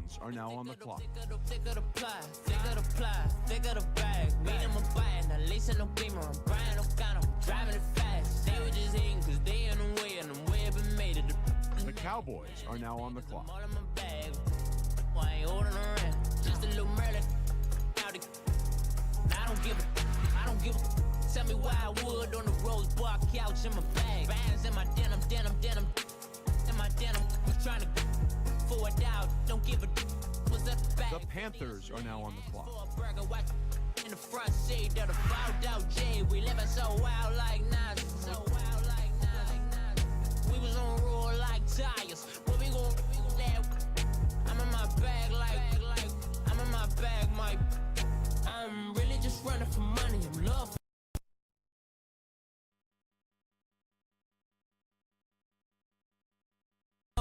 Dolphins are now on the clock. The Cowboys are now on the clock. I don't give a. Tell me why I would on the rose bar couch in my bag. Bands in my denim, in my denim. I'm trying to forward out. Don't give a. The Panthers are now on the clock. In the front seat of the fouled out J. We living so wild like Nas. We was on roll like tires. What we gon' let? I'm in my bag like I'm in my bag, Mike. I'm really just running for money. I'm love.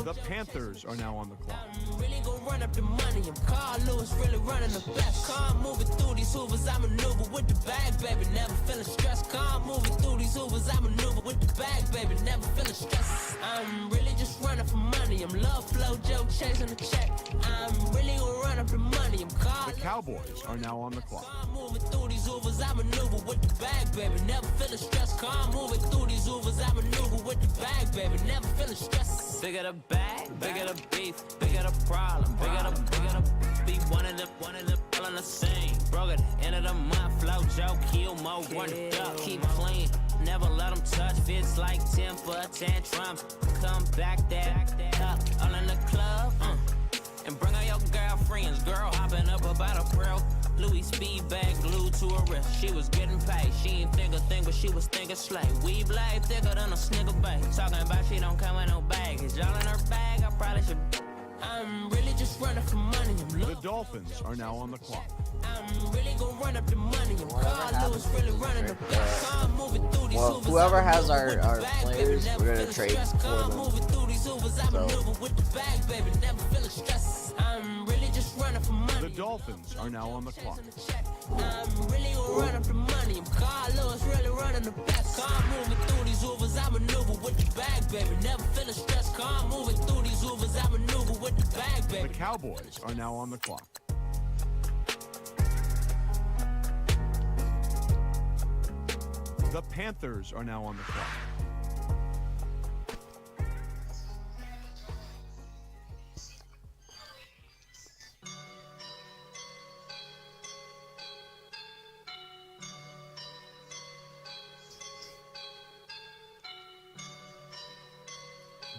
The Panthers are now on the clock. I'm really gonna run up the money. I'm Carl Lewis, really running the best. Car moving through these hoovers, I maneuver with the bag, baby. Never feeling stressed. Car moving through these hoovers, I maneuver with the bag, baby. Never feeling stressed. I'm really just running for money. I'm love flow, joke, chasing the check. I'm really gonna run up the money. I'm Carl. The Cowboys are now on the clock. Car moving through these hoovers, I maneuver with the bag, baby. Never feeling stressed. Car moving through these hoovers, I maneuver with the bag, baby. Never feeling stressed. Bigger the bag, bigger the beef, bigger the problem, bigger the beef. One of the all on the same. Broke at the end of the month, flow Joe, kill mo, run it up, keep clean. Never let them touch, fits like temper tantrum. Come back there, up, all in the club, and bring all your girlfriends. Girl hopping up about a pearl. Louis speed bag glued to her wrist. She was getting paid. She ain't think a thing, but she was thinking slay. We blade thicker than a snigger bag. Talking about she don't come with no baggage. All in her bag, I probably should. I'm really just running for money. The Dolphins are now on the clock. I'm really gonna run up the money. I'm Carl Lewis, really running the best. Car moving through these Well, hoovers, whoever I'm has moving our with the bag, players, baby, we're never gonna feeling trade stressed. for Car them. moving through these hoovers, I maneuver with the bag, baby, never feeling stressed. I'm really just running for money. The Dolphins are now on the clock. I'm really gonna run up the money. I'm Carl Lewis, really running the best. Car moving through these hoovers, I maneuver with the bag, baby. Never feeling stressed. Car moving through these hoovers, I maneuver with the bag, baby. The Cowboys are now on the clock. The Panthers are now on the clock.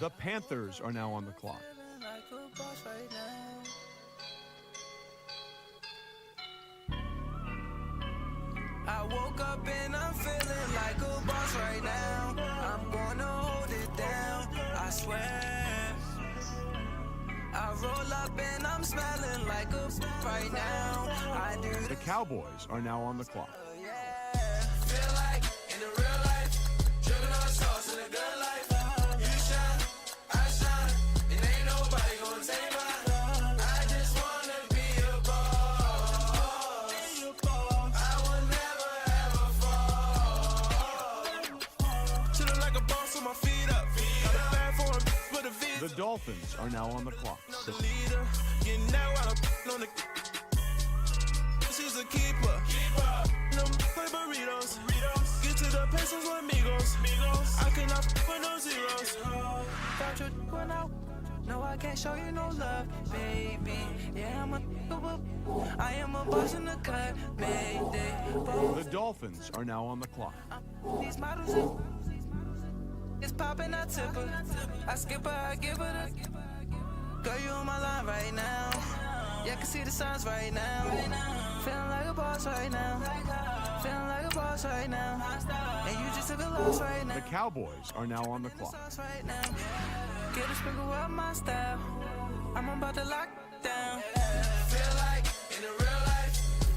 The Panthers are now on the clock. I woke up and I'm feeling like a boss right now. I'm gonna hold it down, I swear. I roll up and I'm smelling like a right now. I do The Cowboys are now on the clock. yeah. Feel like in the real life, dripping on sauce in a good life. You shine, I shine, and ain't nobody gonna take mine. I just wanna be a boss. I will never ever fall. Chillin' like a boss with my feet up. Got a bag for a with a V. The Dolphins are now on the clock. The leader, getting that while I'm on the. She's a keeper. No play burritos. Get to the pesos with amigos. I cannot with no zeros. Got your one out. No, I can't show you no love, baby. Yeah, I am a boss in the cut, baby. The Dolphins are now on the clock. These models, it's popping, I tip her. I skip her, I give her the. Girl, you on my line right now. Yeah, I can see the signs right now. Feeling like a boss right now. Feeling like a boss right now. And you just took a loss right now. The Cowboys are now on the clock. Right now. Get a sprinkle up my style. I'm about to lock down. Feel like in the real life,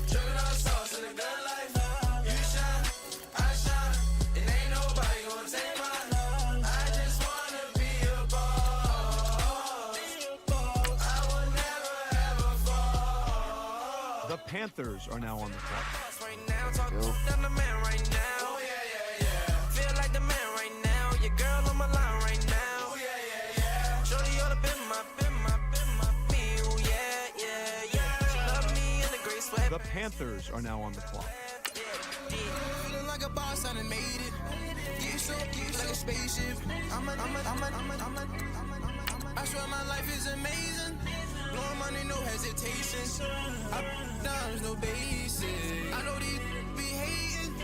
dripping on sauce in a good life. You shine, I shine, and ain't nobody gonna take mine. I just wanna be a boss. I will never ever fall. The Panthers are now on the clock. Right now, talking down the man right now. Oh yeah. Feel like the man right now. Your girl on my line right now. Oh yeah. Shorty all up in my, me. Oh yeah. The Panthers are now on the clock. Feeling like a boss, I done made it. Get so like a spaceship. I swear my life is amazing. Blowing money, no hesitation. Dimes, no basic. I know these be hating,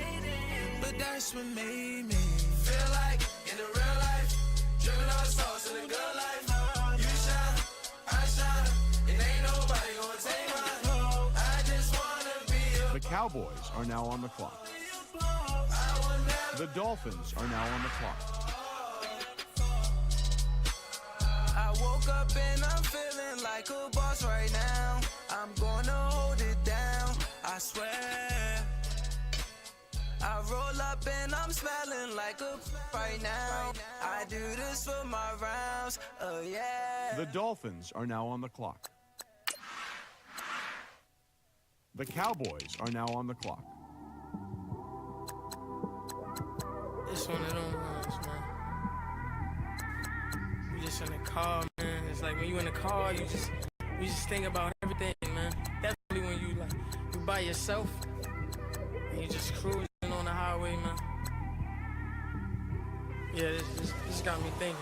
but that's what made me feel like in the real life. Driven all the sauce in the good life. You shine, I shine, and ain't nobody gonna take mine. I just wanna be The Cowboys are now on the clock. The Dolphins are now on the clock. I woke up and I'm feeling like a boss right now. I'm gonna hold it down, I swear. I roll up and I'm smelling like a right now. I do this for my rounds, oh yeah. The Dolphins are now on the clock. The Cowboys are now on the clock. It's one of them ones, man. You just in the car, man. It's like when you in the car, you just think about everything, man. Definitely when you by yourself and you just cruising on the highway, man. Yeah, this got me thinking.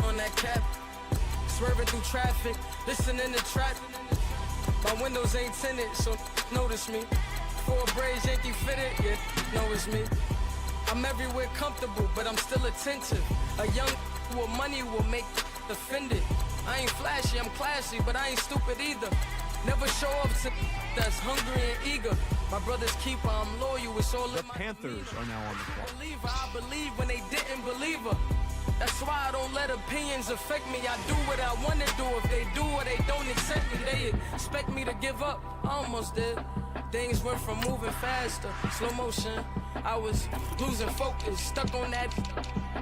On that cap, swerving through traffic, listening to trap. My windows ain't tinted, so notice me. Four braids, Yankee fitted, yeah, know it's me. I'm everywhere comfortable, but I'm still attentive. A young with money will make offended. I ain't flashy, I'm classy, but I ain't stupid either. Never show up to that's hungry and eager. My brother's keeper, I'm loyal, it's all The in my Panthers are now on the clock. believer. I believe when they didn't believe her. That's why I don't let opinions affect me. I do what I want to do. If they do or they don't accept me, they expect me to give up. I almost did. Things went from moving faster, slow motion. I was losing focus, stuck on that.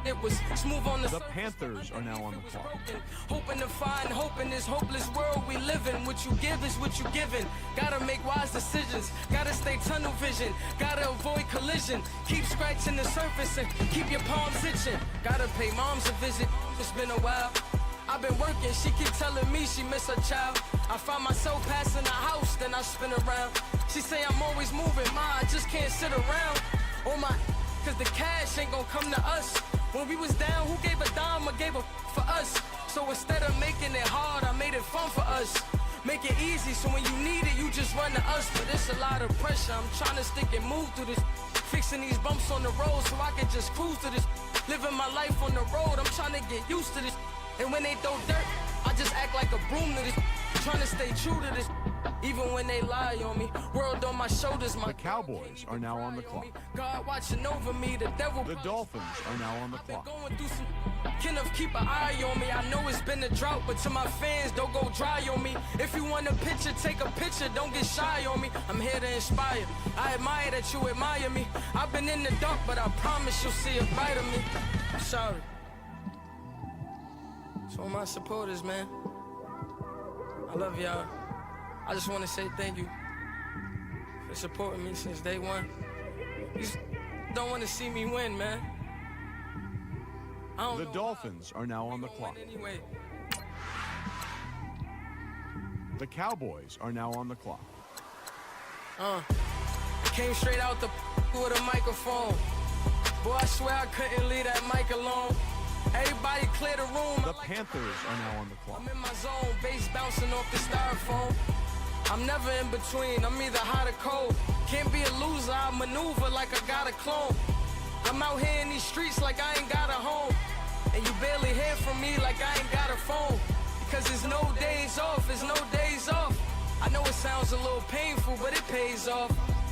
It was smooth on the The surface, Panthers are now on the clock. broken. Hoping to find hope in this hopeless world we live in. What you give is what you given. Gotta make wise decisions. Gotta stay tunnel vision. Gotta avoid collision. Keep scratching the surface and keep your palms itching. Gotta pay moms a visit. It's been a while. I've been working, she keep telling me she miss her child. I find myself passing the house, then I spin around. She say I'm always moving, ma, I just can't sit around. Oh my, cause the cash ain't gonna come to us. When we was down, who gave a dime or gave a for us? So instead of making it hard, I made it fun for us. Make it easy, so when you need it, you just run to us. But it's a lot of pressure, I'm trying to stick and move through this. Fixing these bumps on the road so I can just cruise to this. Living my life on the road, I'm trying to get used to this. And when they throw dirt, I just act like a broom to this. Trying to stay true to this. Even when they lie on me, world on my shoulders. My The Cowboys are now on the clock. God watching over me, the devil. The Dolphins are now on the I've been clock. going through some. Kenneth, keep an eye on me. I know it's been a drought, but to my fans, don't go dry on me. If you want a picture, take a picture. Don't get shy on me. I'm here to inspire. I admire that you admire me. I've been in the dark, but I promise you'll see a brighter me. I'm sorry. To all my supporters, man. I love y'all. I just want to say thank you for supporting me since day one. You just don't want to see me win, man. I don't The know Dolphins are now on the why. clock. Anyway, The Cowboys are now on the clock. came straight out the with a microphone. Boy, I swear I couldn't leave that mic alone. Everybody clear the room. The Panthers are now on the clock. I'm in my zone, bass bouncing off the styrofoam. I'm never in between, I'm either hot or cold. Can't be a loser, I maneuver like I got a clone. I'm out here in these streets like I ain't got a home. And you barely hear from me like I ain't got a phone. Because there's no days off, there's no days off. I know it sounds a little painful, but it pays off.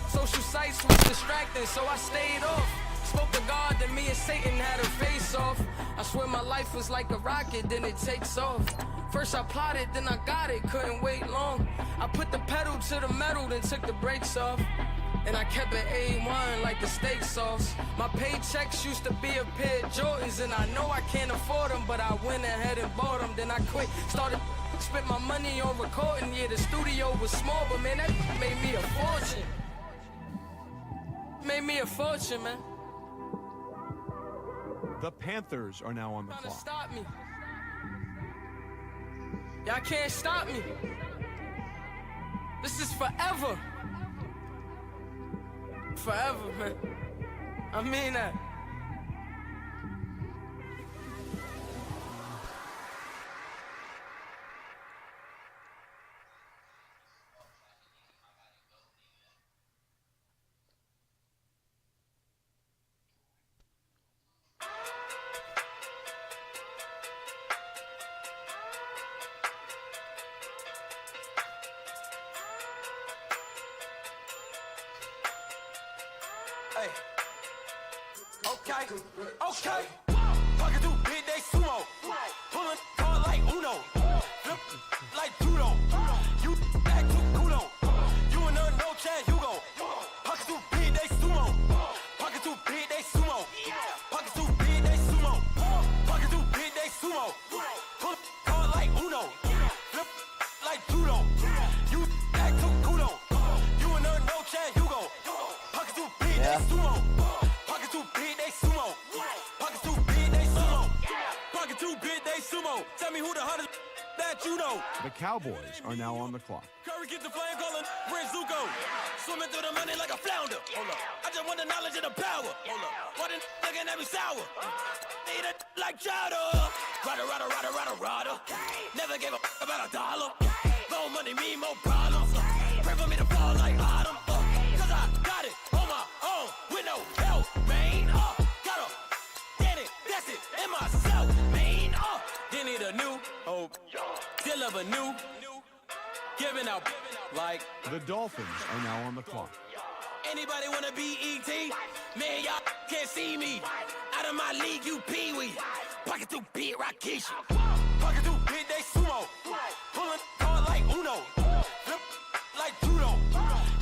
Social sites was distracting, so I stayed off. Spoke to God, then me and Satan had a face off. I swear my life was like a rocket, then it takes off. First I plotted, then I got it, couldn't wait long. I put the pedal to the metal, then took the brakes off. And I kept it A1 like the steak sauce. My paychecks used to be a pair of Jordans, and I know I can't afford them, but I went ahead and bought them. Then I quit, started spent my money on recording. Yeah, the studio was small, but man, that made me a fortune. Made me a fortune, man. The Panthers are now on the Trying to clock. stop me. Y'all can't stop me. This is forever. Forever, man. I mean that. Hey. Okay, okay. Talking to big day sumo. Pulling card like Uno. Flip like judo. You act too kudo. You and her no chance, you go. Pocket too big day sumo. Pocket too big day sumo. Pocket too big day sumo. Pocket too big day sumo. Pull card like Uno. Flip like judo. You act too kudo. You and her no chance, you go. Pocket too big day sumo. Pocket too big day sumo. Pocket too big day sumo. Pocket too big day sumo. Tell me who the hottest that you know. The Cowboys are now on the clock. Curry get the flame calling Prince Zuko. Swimming through the money like a flounder. Hold up. I just want the knowledge and the power. Hold up. Why the looking at me sour? Need it like chowder. Rada, rada, rada, rada, rada. Never gave a about $1. More money, me, more problems. Pray for me to fall like autumn. Cause I got it on my own with no help, man. Got a get it, that's it, in myself, man. They need a new hope. Still of a new giving out like The Dolphins are now on the clock. anybody wanna be ET? Man, y'all can't see me. Out of my league, you pee-wee. Pocket too big, Rakisha. Pocket too big, they sumo. Pulling card like Uno. Flip like judo.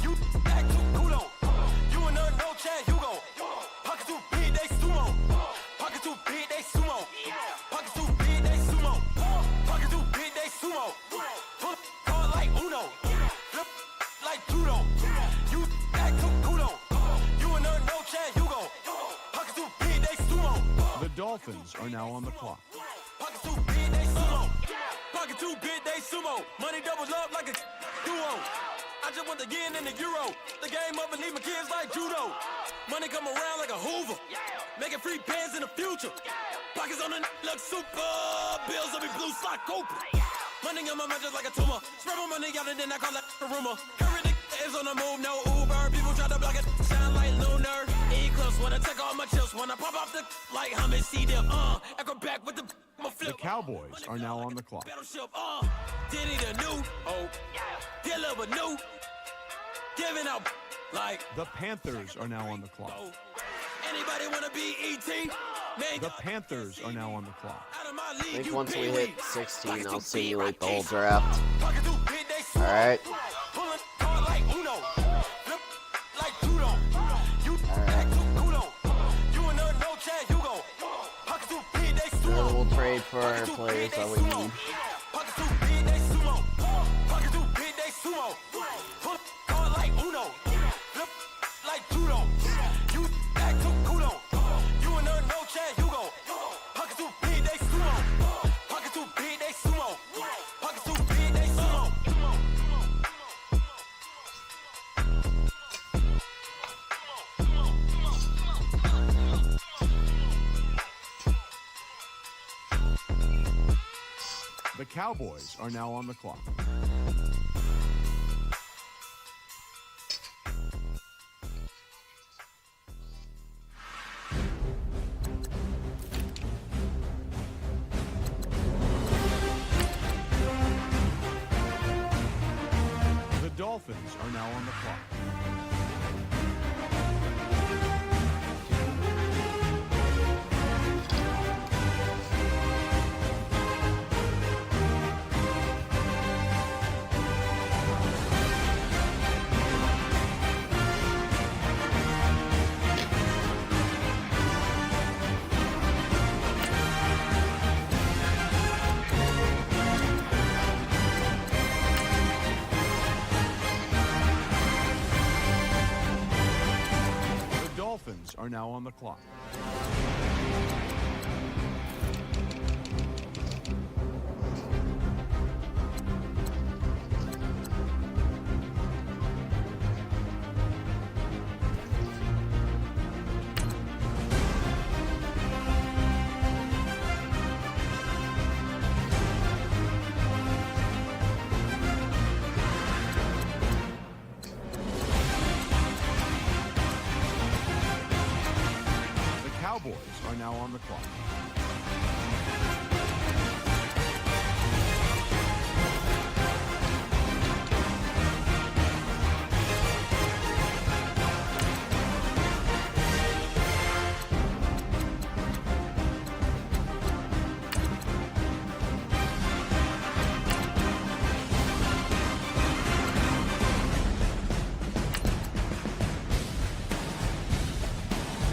You act too kudo. You and her no chance, you go. Pocket too big, they sumo. Pocket too big, they sumo. Pocket too big, they sumo. Pocket too big, they sumo. Pull card like Uno. Flip like judo. You act too kudo. You and her no chance, you go. Pocket too big, they sumo. The Dolphins are now on the clock. Pocket too big, they sumo. Pocket too big, they sumo. Money doubles up like a duo. I just want the yen and the euro. The game up and leave my kids like judo. Money come around like a Hoover. Making free bands in the future. Pockets on the look super. Bills on me blue slot Cooper. Money on my mind just like a tumor. Spread my money out and then I call that a rumor. Curry the is on the move, no Uber. People try to block it, shine like lunar. Eclipse when I take all my chips. When I pop off the like hummus, see them. Echo back with the The Cowboys are now on the clock. Battleship, did it a new hope. Deliver new. Giving out like The Panthers are now on the clock. anybody wanna be ET? Man, The Panthers are now on the clock. out of my I league, think you once we pee-wee. hit 16, Pocket I'll too big, simulate the whole Rakisha. draft. Pocket too big, they sumo. Alright. Pulling card like Uno. Flip like judo. You act too kudo. You and her no chance, you go. Pocket too big, they So sumo. we'll trade for Pocket our too players big, they that we sumo. need. Pocket too big, they sumo. Pocket too big, they sumo. Pull card like Uno. Flip like judo. You act too kudo. You and her no chance, you go. Pocket too big, they sumo. Pocket too big, they sumo. Pocket too big, they sumo. The Cowboys are now on the clock. The Dolphins are now on the clock. The Dolphins are now on the clock. are now on the clock.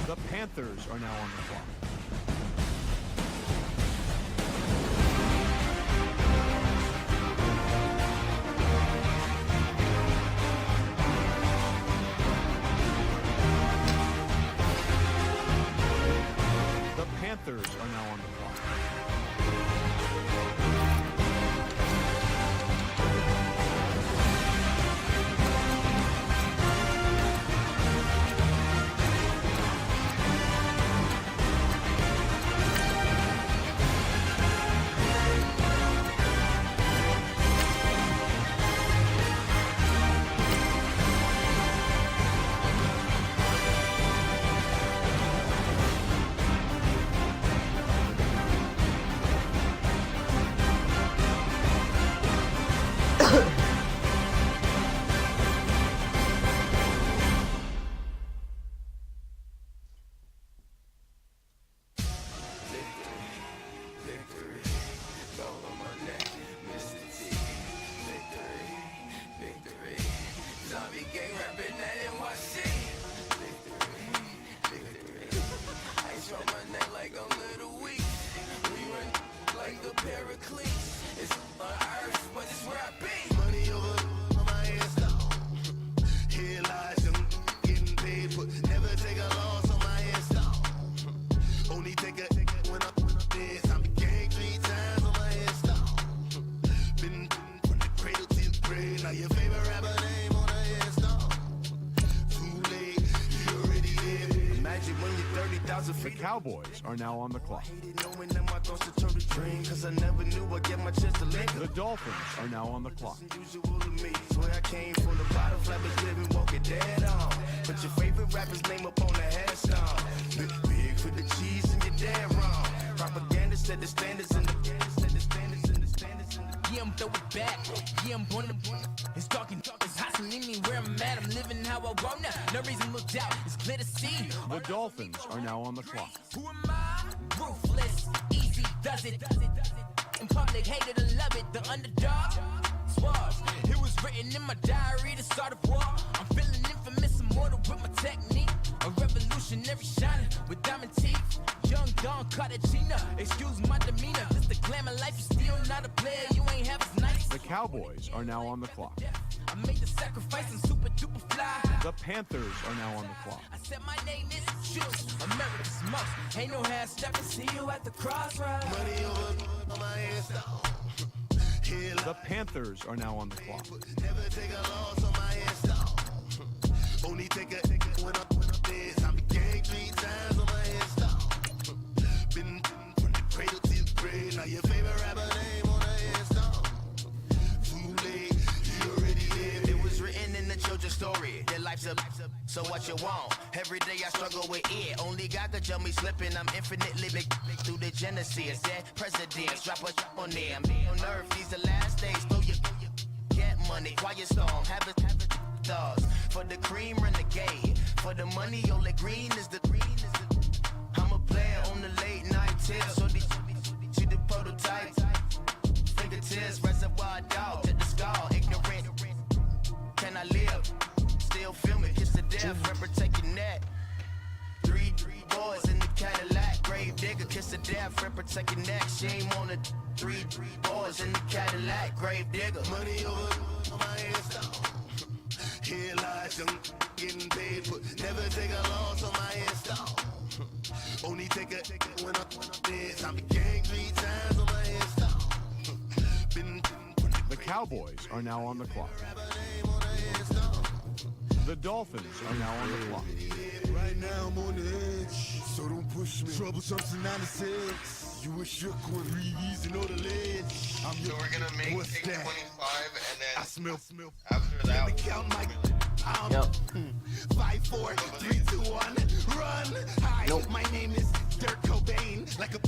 The Panthers are now on the clock. The Panthers are now on the clock. The Cowboys are now on the clock. The Dolphins are now on the clock. Put your favorite rapper's name up on the headstone. Big for the cheese and you're dead wrong. Propaganda set the standards in the Yeah, I'm throw it back. Yeah, I'm on the it's talking, it's hustling me where I'm at. I'm living how I want now. No reason to look doubt, it's clear to see. The Dolphins are now on the clock. Who am I? Ruthless, easy does it. In public, hated to love it. The underdog, suave. It was written in my diary to start a war. I'm feeling infamous, immortal with my technique. A revolutionary shining with diamond teeth. Young Don Cartagena, excuse my demeanor. This the glamour life, you still not a player. You ain't half as nice. The Cowboys are now on the clock. I made the sacrifice and super duper fly. The Panthers are now on the clock. I said my name is Juice, America's most. Ain't no half stepping, see you at the crossroads. money over on my headstone. The Panthers are now on the clock. Never take a loss on my headstone. Only take a when I'm dead. I became 3 times on my headstone. Been from the cradle to the grave. Now your favorite rapper name on the headstone. Too late, you already lived. It was written in the children's story. Their life's up, so what you want? Every day I struggle with it. Only God could jump me slipping. I'm infinitely big through the genesis. Dead presidents, drop a chop on them. On earth, these the last days. Throw your get money, quiet storm, have it dogs. For the cream, renegade. For the money, only green is the I'm a player on the late night tip. So these the prototype. Fingertips, reservoir dog, to the skull, ignorant. Can I live? Still feel me, kiss the death, rep protect your neck. 3 boys in the Cadillac, grave digger, kiss the death, rep protect your neck. Shame on the 3 boys in the Cadillac, grave digger. Money over on my headstone. Here lies young, getting paid, but never take a loss on my headstone. Only take a when I'm dead. I became 3 times on my headstone. Been The Cowboys are now on the clock. The Dolphins are now on the clock. Right now I'm on the edge, so don't push me. Troublesome to 96. You wish you could breathe and know the ledge. So we're gonna make What's take that? 25 and then I smell. after that Count my Yep. 5, 4, 3, 2, 1, run. Hi, Nope. my name is Dirk Cobain. Like a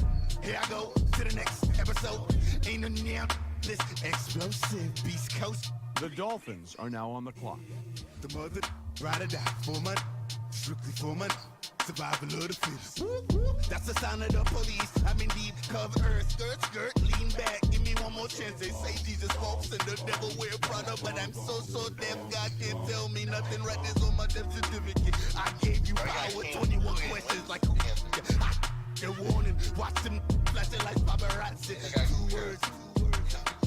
here I go to the next episode. Ain't no damn this explosive Beast Coast. The Dolphins are now on the clock. The mother ride or die for my strictly for my survival of the fittest. That's the sound of the police. I'm in deep cover earth, skirt, lean back. Give me one more chance. They say Jesus walks and the devil wear Prada, but I'm so deaf. God can't tell me nothing. Right there's on my death certificate. I gave you power. 21 questions like a warning. Watch them flashing like paparazzi. 2 words.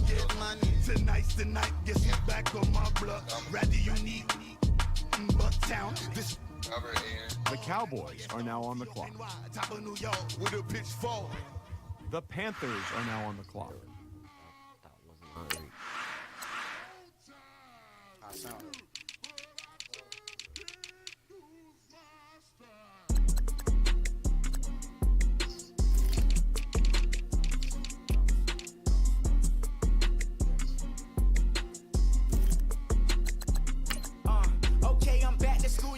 Get money. Tonight's the night. Guess who's back on my block? Rather unique. Bucktown. This. The Cowboys are now on the clock. Top of New York with a pitchfork. The Panthers are now on the clock. Okay, I'm back to school.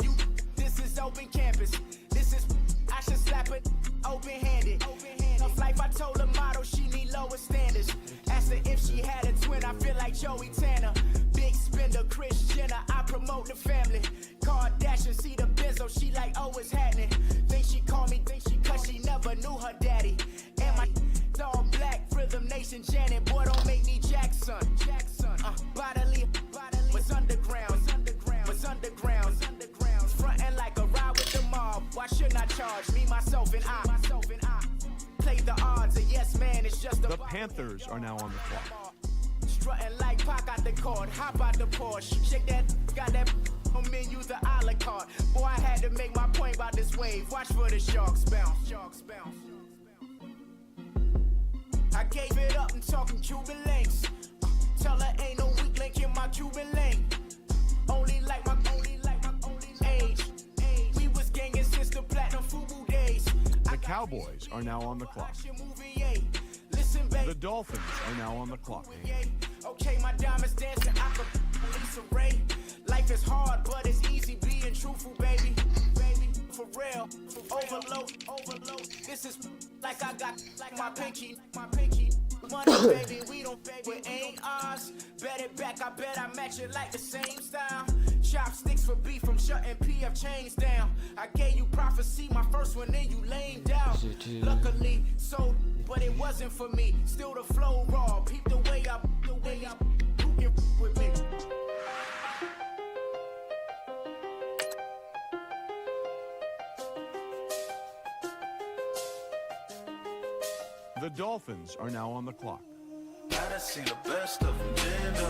This is open campus. This is I should slap it open-handed. Of life, I told her motto she need lower standards. Asked her if she had a twin. I feel like Joey Tanner. Big spender, Kris Jenner. I promote the family. Kardashian, see the Benzo. She like, oh, it's happening. Think she call me, cause she never knew her daddy. And my all black, Rhythm Nation, Janet. Boy, don't make me Jackson. Bodily, was underground. Frontin' like a ride with the mob. Why shouldn't I charge me, myself, and I? Play the odds, a yes man, it's just a The Panthers are now on the clock. Strutting like Pac out the court, hop out the Porsche. Shake that, got that on menu, the a la carte. Boy, I had to make my point about this wave. Watch for the sharks bounce. I gave it up, I'm talking Cuban links. Tell her ain't no weak link in my Cuban link. Only like my age. We was gangin' since the platinum FUBU days. The Cowboys are now on the clock. Listen, baby. The Dolphins are now on the clock. Okay, my diamonds dancing, I could Lisa Ray. Life is hard, but it's easy being truthful, baby. For real, overload. This is like I got like my pinky. Money, baby, we don't pay with ain't ours. Bet it back, I bet I match it like the same style. Chopsticks for beef from shutting PF chains down. I gave you prophecy, my first one, then you lamed out. Luckily, so, but it wasn't for me. Still the flow raw, peep the way up, who can with me? The Dolphins are now on the clock. I done seen the best of them, Jando.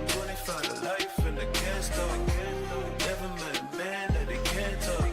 25 to life and they can't stop. Never met a man that they can't talk.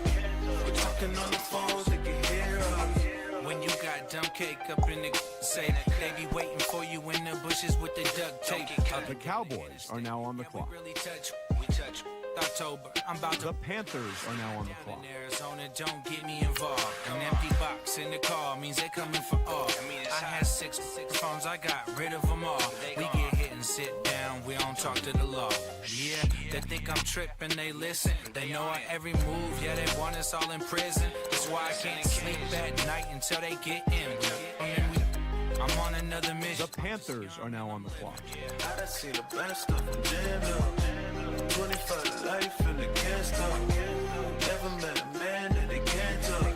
We're talking on the phones, they can hear us. When you got dumb cake up in the say that they be waiting for you in the bushes with the duct tape. The Cowboys are now on the clock. Really touch, we touch. October, I'm about to. The Panthers are now on the clock. In Arizona, don't get me involved. An empty box in the car means they coming for all. I had six phones, I got rid of them all. We get hit and sit down, we don't talk to the law. Yeah, they think I'm tripping, they listen. They know our every move, yeah, they want us all in prison. That's why I can't sleep at night until they get in. I'm on another mission. The Panthers are now on the clock. I done seen the best of them, Jando. 25 to life and they can't stop. Never met a man that they can't talk.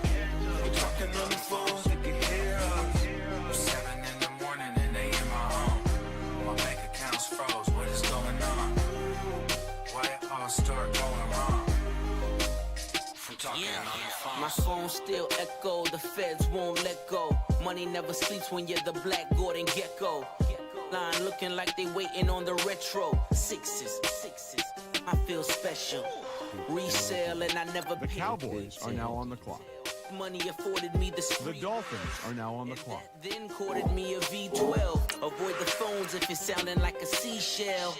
We're talking on the phones, they can hear us. 7 in the morning and they in my home. My bank account's froze, what is going on? Why it all start going wrong? From talking on the phone. My phone still echo, the feds won't let go. Money never sleeps when you're the Black Gordon Gecko. Line looking like they waiting on the retro. Sixes, I feel special. Resale and I never The Cowboys are now on the clock. Money afforded me the The street. Dolphins are now on the clock. Then courted me a V12. Avoid the phones if it's sounding like a seashell.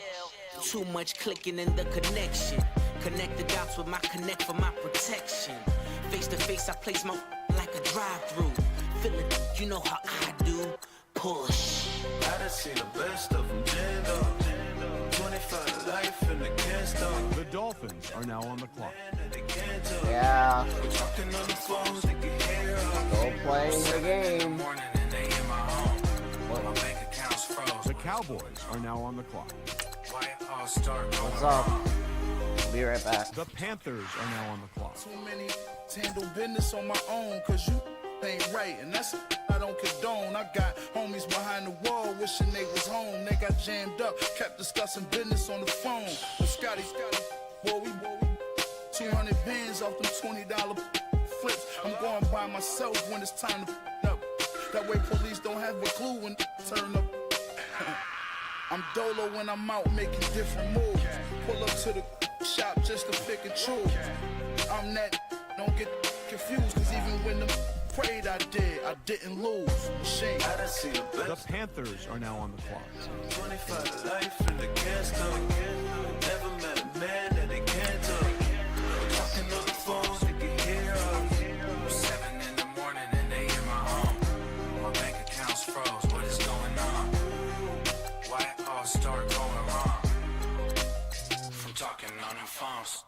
Too much clicking in the connection. Connect the dots with my connect for my protection. Face to face, I place my like a drive-through. Feel it, you know how I do. Push. I done seen the best of them, Jando. 25 to life and they can't stop. The Dolphins are now on the clock. Yeah. We're talking on the phones, they can hear us. Go playing the game. Morning and they in my home. My bank account's froze. The Cowboys are now on the clock. Why it all start going What's up? wrong? Be right back. The Panthers are now on the clock. Too many handle business on my own, cause you ain't right, and that's I don't condone. I got homies behind the wall wishing they was home. They got jammed up, kept discussing business on the phone. But Scotty, boy, we 200 bands off them $20 flips. I'm going by myself when it's time to up. That way police don't have a clue when turn up. I'm dolo when I'm out making different moves. Pull up to the shop just to pick and choose. I'm that, don't get confused, cause even when the prayed I didn't lose. Shame. I done seen the The best. Panthers are now on the clock. 25 to life in the gas talk. Never met a man that they can't talk. We're talking on the phones, they can hear us. 7 in the morning and they in my home. My bank account's froze. What is going on? Why it all start going wrong? From talking on the phones.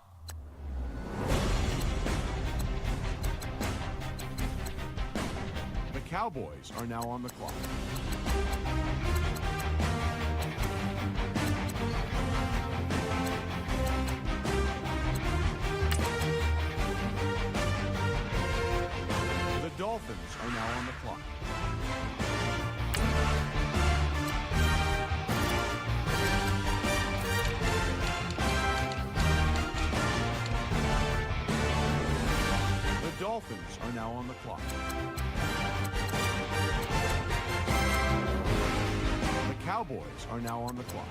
The Cowboys are now on the clock. The Dolphins are now on the clock. The Dolphins are now on the clock. The Cowboys are now on the clock.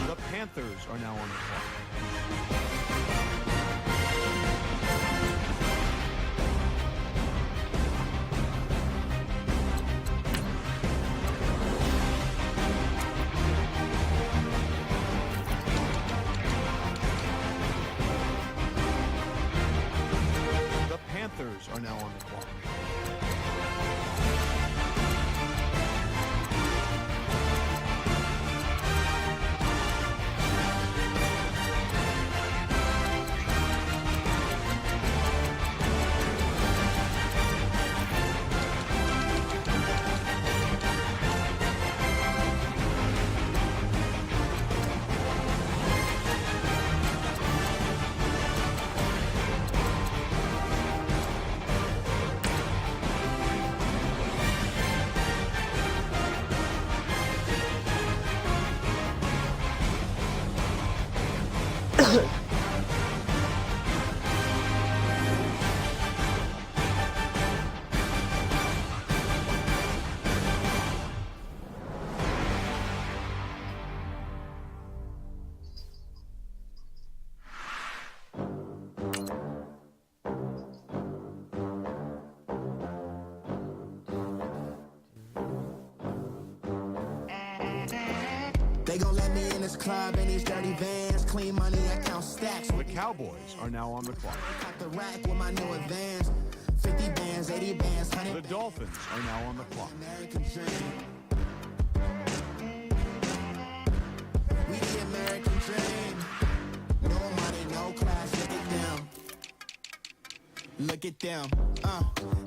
The Panthers are now on the clock. The Panthers are now on the clock. They gon' let me in this club in these dirty vans. Clean money, I count stacks. The Cowboys are now on the clock. Got the rack with my new advance. 50 bands, 80 bands, 100 The Dolphins are now on the clock. American dream. We the American dream. No money, no class, look at them. Look at them.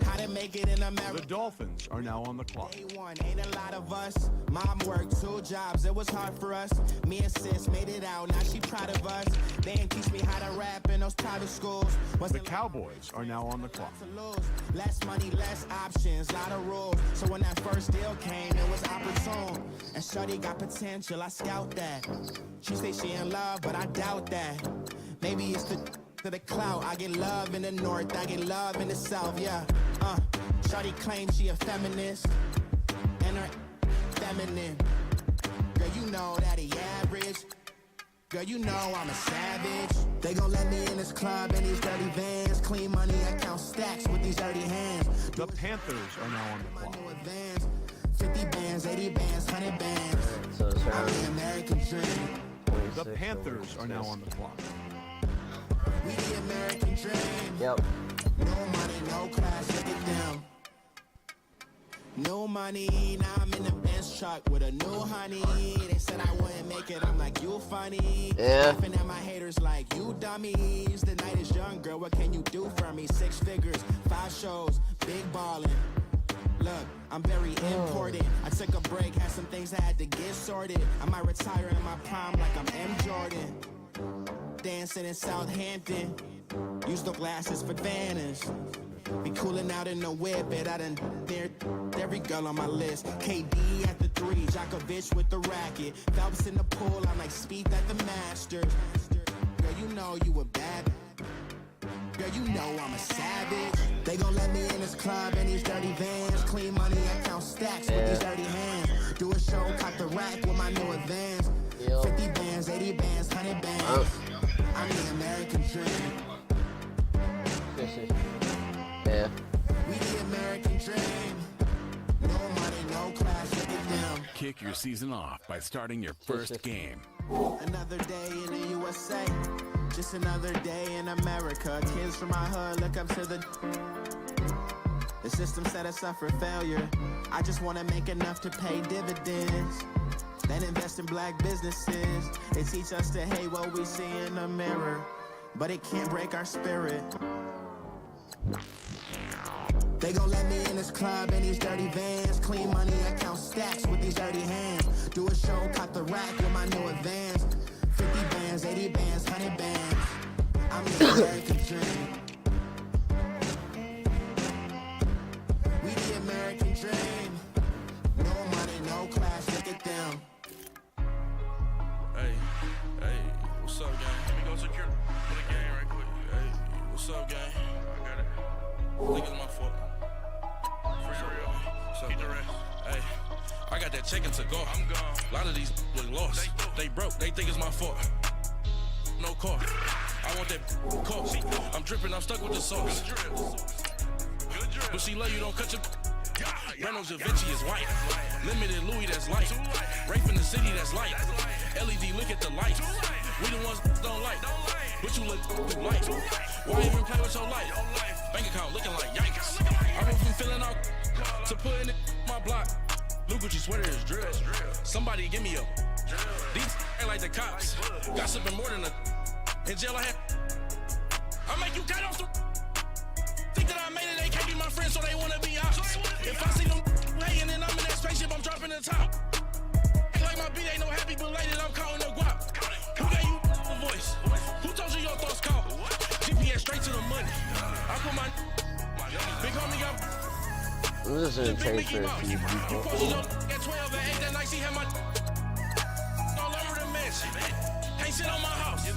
How to make it in The America. Dolphins are now on the clock. Day one, ain't a lot of us. Mom worked 2 jobs, it was hard for us. Me and sis made it out, now she proud of us. They ain't teach me how to rap in those private schools. The Cowboys are now on the clock. To lose. Less money, less options, lot of rules. So when that first deal came, it was opportune. And shorty got potential, I scout that. She say she in love, but I doubt that. Maybe it's to the clout. I get love in the north, I get love in the south, yeah. Shorty claims she a feminist, and her feminine. Girl, you know that he average. Girl, you know I'm a savage. They gon' let me in this club in these dirty vans. Clean money, I count stacks with these dirty hands. The Panthers are now on the clock. 50 bands, 80 bands, 100 bands. So it's I'm around the American dream. 26, The Panthers are now on the clock. We the American dream. Yep. No money, no class, look at them. No money, now I'm in the Benz truck with a new honey. They said I wouldn't make it, I'm like, you funny. Yeah. Laughing at my haters like, you dummies. The night is young, girl, what can you do for me? 6 figures, 5 shows, big ballin'. Look, I'm very important. I took a break, had some things I had to get sorted. I might retire in my prime like I'm M. Jordan. Dancing in Southampton. Use the glasses for Vannas. Be cooling out in the whip, but I done there every girl on my list. KD at the 3, Djokovic with the racket. Phelps in the pool, I'm like Spieth at the Masters. Girl, you know you a bad. Girl, you know I'm a savage. They gon' let me in this club in these dirty vans. Clean money, I count stacks with these dirty hands. Do a show, cop the rack with my new advance. 50 bands, 80 bands, 100 bands. I'm the American dream. Yeah. We the American dream. No money, no class, look at them. Kick your season off by starting your first game. Another day in the USA. Just another day in America. Kids from my hood look up to the system set us up for failure. I just want to make enough to pay dividends. Then invest in black businesses. They teach us to hate what we see in the mirror, but it can't break our spirit. They gon' let me in this club in these dirty vans. Clean money, I count stacks with these dirty hands. Do a show, cop the rack with my new advance. 50 bands, 80 bands, 100 bands. I'm the American dream. We the American dream. No money, no class, look at them. Hey, what's up, gang? Let me go secure the game right quick. Hey, what's up, gang? I got it. Think it's my fault. For real. What's up, the rest. Hey, I got that chicken to go. I'm gone. A lot of these was lost. They broke. They think it's my fault. No car. I want that cost. I'm dripping. I'm stuck with the sauce. But she love you. Don't cut your. Reynolds Da Vinci is white. Limited Louis, that's light. Rape in the city, that's light. LED, look at the lights. We the ones don't like. But you look light. Why even play with your life? Bank account looking like yikes. I went from filling out to putting it in my block. Blue Gucci sweater is drill. Somebody give me a. These ain't like the cops. Gossiping more than a. In jail I had. I make you cut off the. Think that I made it, they can't be my friends, so they wanna be out. If I see them hating and I'm in that spaceship, I'm dropping the top. Ain't like my beat ain't no happy belated, I'm calling the guap. Who gave you a voice? Who told you your thoughts count? GPS straight to the money. I put my big homie got. This is a taste for a few You people. posted up at 12 and 8 that night, she had my all over the mansion. Ain't shit on my house. I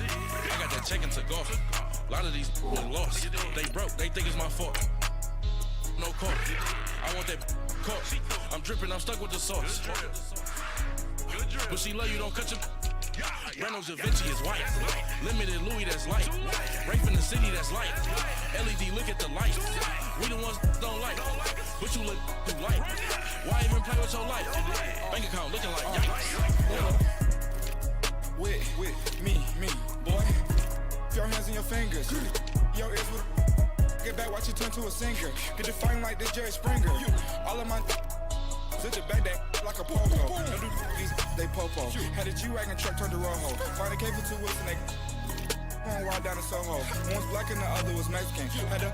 got that chicken to go. A lot of these was lost. They broke. They think it's my fault. No car. I want that car. I'm dripping. I'm stuck with the sauce. But she love you. Don't cut your. Reynolds Da Vinci is white. Limited Louis, that's light. Rape in the city, that's light. LED, look at the lights. We the ones don't like. But you look too light. Why even play with your life? Bank account looking like yikes. With me, boy. Your hands and your fingers. Your ears with get back, watch you turn to a singer. Get the fighting like this Jerry Springer. All of my sit your back that like a popo. Don't do these, they popo. Had a G-Wagon truck turned to Rojo. Find a K for 2 weeks and they one ride down to Soho. One was black and the other was Mexican. Had a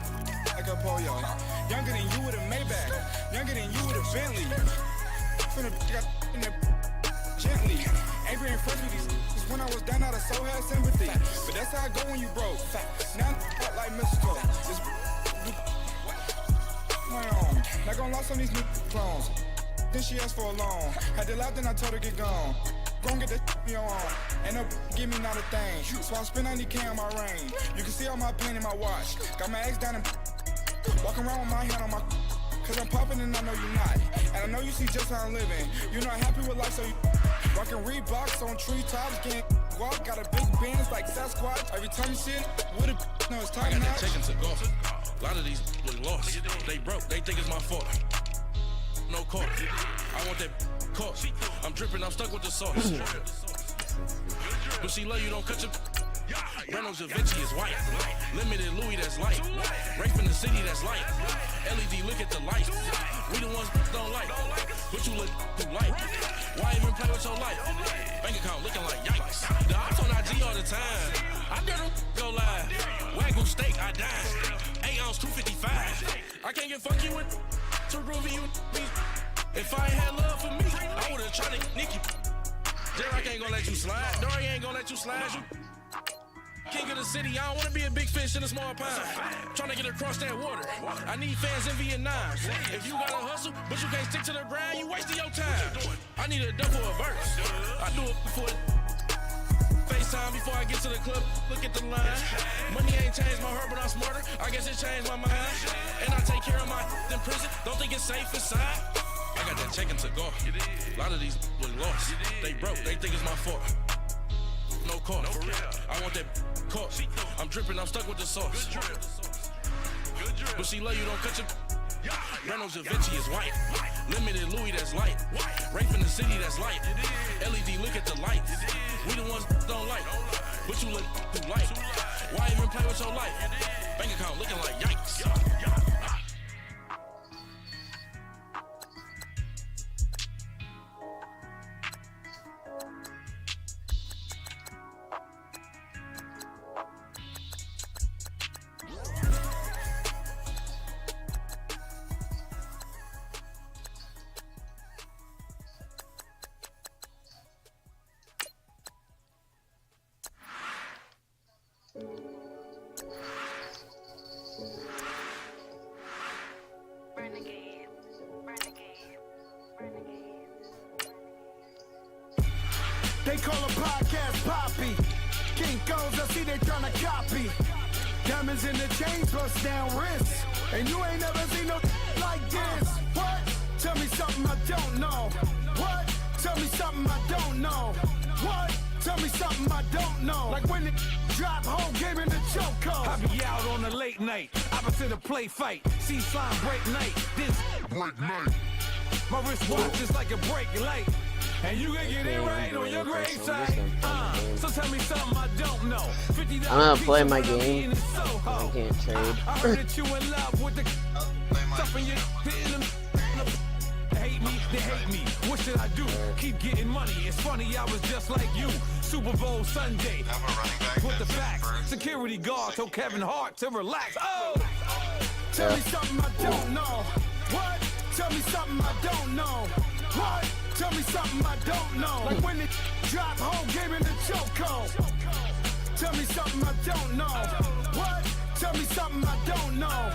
like a pollo. Younger than you with a Maybach. Younger than you with a Bentley. Finna got in that gently. Angry and friends with these when I was down out of so had sympathy. But that's how I go when you broke. Now I'm like Mexico. My own. Not gonna lost on these new clones. Then she asked for a loan. Had to laugh, then I told her get gone. Gon' get that me on. Ain't no give me not a thing. So I spend 90K on my ring. You can see all my pain in my watch. Got my ex down and walking around with my hand on my. Cause I'm popping and I know you're not. And I know you see just how I'm living. You're not happy with life, so you rockin' Reeboks on treetops, getting guap, got a big bands like Sasquatch. Every time you see it, with a no, it's I top got that notch. taken to golf. A lot of these was lost. They broke, they think it's my fault. No caught. I want that caught. I'm dripping, I'm stuck with the sauce. But she love you, don't cut your. Reynolds Da Vinci is white. Limited Louis, that's light. Rape in the city, that's light. LED, look at the lights. We the ones don't like. But you look too light. Why even play with your life? Bank account looking like yikes. The ops on IG all the time. I dare them go live. Wagyu steak, I dine. 8 ounce, 255. I can't get funky with too groovy you. If I ain't had love for me, I would've tried to nick you. Derek ain't gonna let you slide. Dory ain't gonna let you slide. You king of the city, I don't wanna be a big fish in a small pond. Trying to get across that water. I need fans in Vietnam. If you gotta hustle, but you can't stick to the grind, you wasting your time. I need a double a verse. I do it before FaceTime before I get to the club. Look at the line. Money ain't changed my heart, but I'm smarter. I guess it changed my mind. And I take care of my in prison. Don't think it's safe inside. I got that check into golf. A lot of these was lost. They broke, they think it's my fault. No caught. I want that caught. I'm dripping, I'm stuck with the sauce. But she love you, don't cut your. Reynolds Da Vinci is white. Limited Louis, that's light. Rape in the city, that's light. LED, look at the lights. We the ones don't like. But you look too light. Why even play with your life? Bank account looking like yikes. They call a podcast Poppy. Kinkos, I see they tryna copy. Diamonds in the chains, bust down wrists. And you ain't never seen no like this. What? Tell me something I don't know. What? Tell me something I don't know. What? Tell me something I don't know. Like when it drop home, game in the chokehold. I be out on a late night, opposite a play fight. See sign break night, this break night. My wristwatch is like a break light. And you can get it right on your gravesite. So tell me something I don't know. I'm gonna play my game. I can't trade. I heard that you in love with the stuff in your hitting them. Hate me, they hate me. What should I do? Keep getting money. It's funny, I was just like you. Super Bowl Sunday. With the facts. Security guard told Kevin Hart to relax. Oh! Tell me something I don't know. What? Tell me something I don't know. What? Tell me something I don't know. Like when it drop home, game in the chokehold. Tell me something I don't know. What? Tell me something I don't know.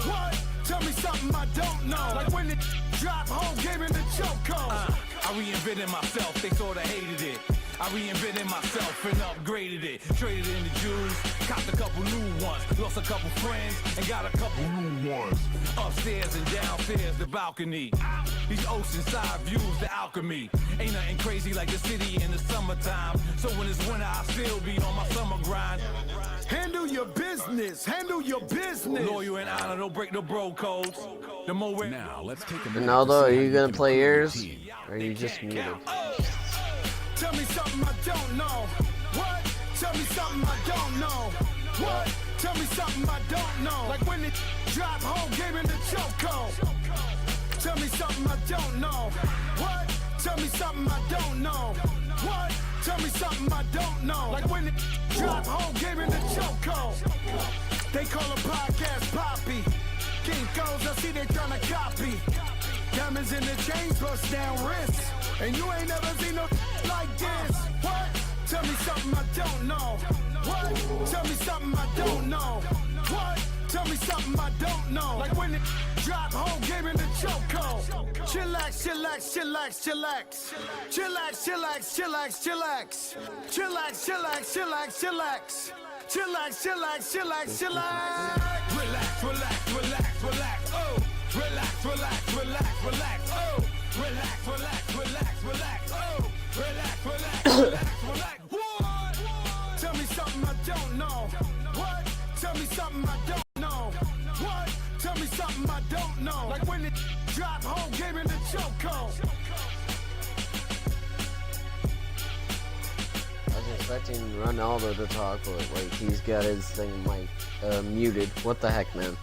What? Tell me something I don't know. Like when it drop home, game in the chokehold. I reinvented myself, they sorta hated it. I reinvented myself and upgraded it. Traded in the Jews, copped a couple new ones. Lost a couple friends and got a couple new ones. Upstairs and downstairs, the balcony. These oceanside views, the alchemy. Ain't nothing crazy like the city in the summertime. So when it's winter, I still be on my summer grind. Handle your business, handle your business. Loyal and honor, don't break the bro codes. The more Now, let's take a minute. Ronaldo, are you gonna play yours? Or are you just muted? Tell me something I don't know. What? Tell me something I don't know. What? Tell me something I don't know. Like when it drop home, game in the chokehold. Tell me something I don't know. What? Tell me something I don't know. What? Tell me something I don't know. Like when it drop home, game in the chokehold. They call a podcast Poppy. Kinkos, I see they tryna copy. Diamonds in the chains, bust down wrists. And you ain't never seen no like this. What? Tell me something I don't know. What? Tell me something I don't know. What? Tell me something I don't know. Like when it drop home, game in the chokehold. Chillax, chillax, chillax, chillax. Chillax, chillax, chillax, chillax. Chillax, chillax, chillax, chillax. Chillax, chillax, chillax, chillax. Relax, relax, relax, relax. Oh, relax, relax, relax, relax. Oh, relax, relax, relax, relax. Oh, relax, relax, relax, relax. What? something I don't know. What? Tell me something I don't know. What? Tell me something I don't know. Like when it drop whole game in the chokehold. I was expecting Ronaldo to talk, but like he's got his thing like muted. What the heck, man?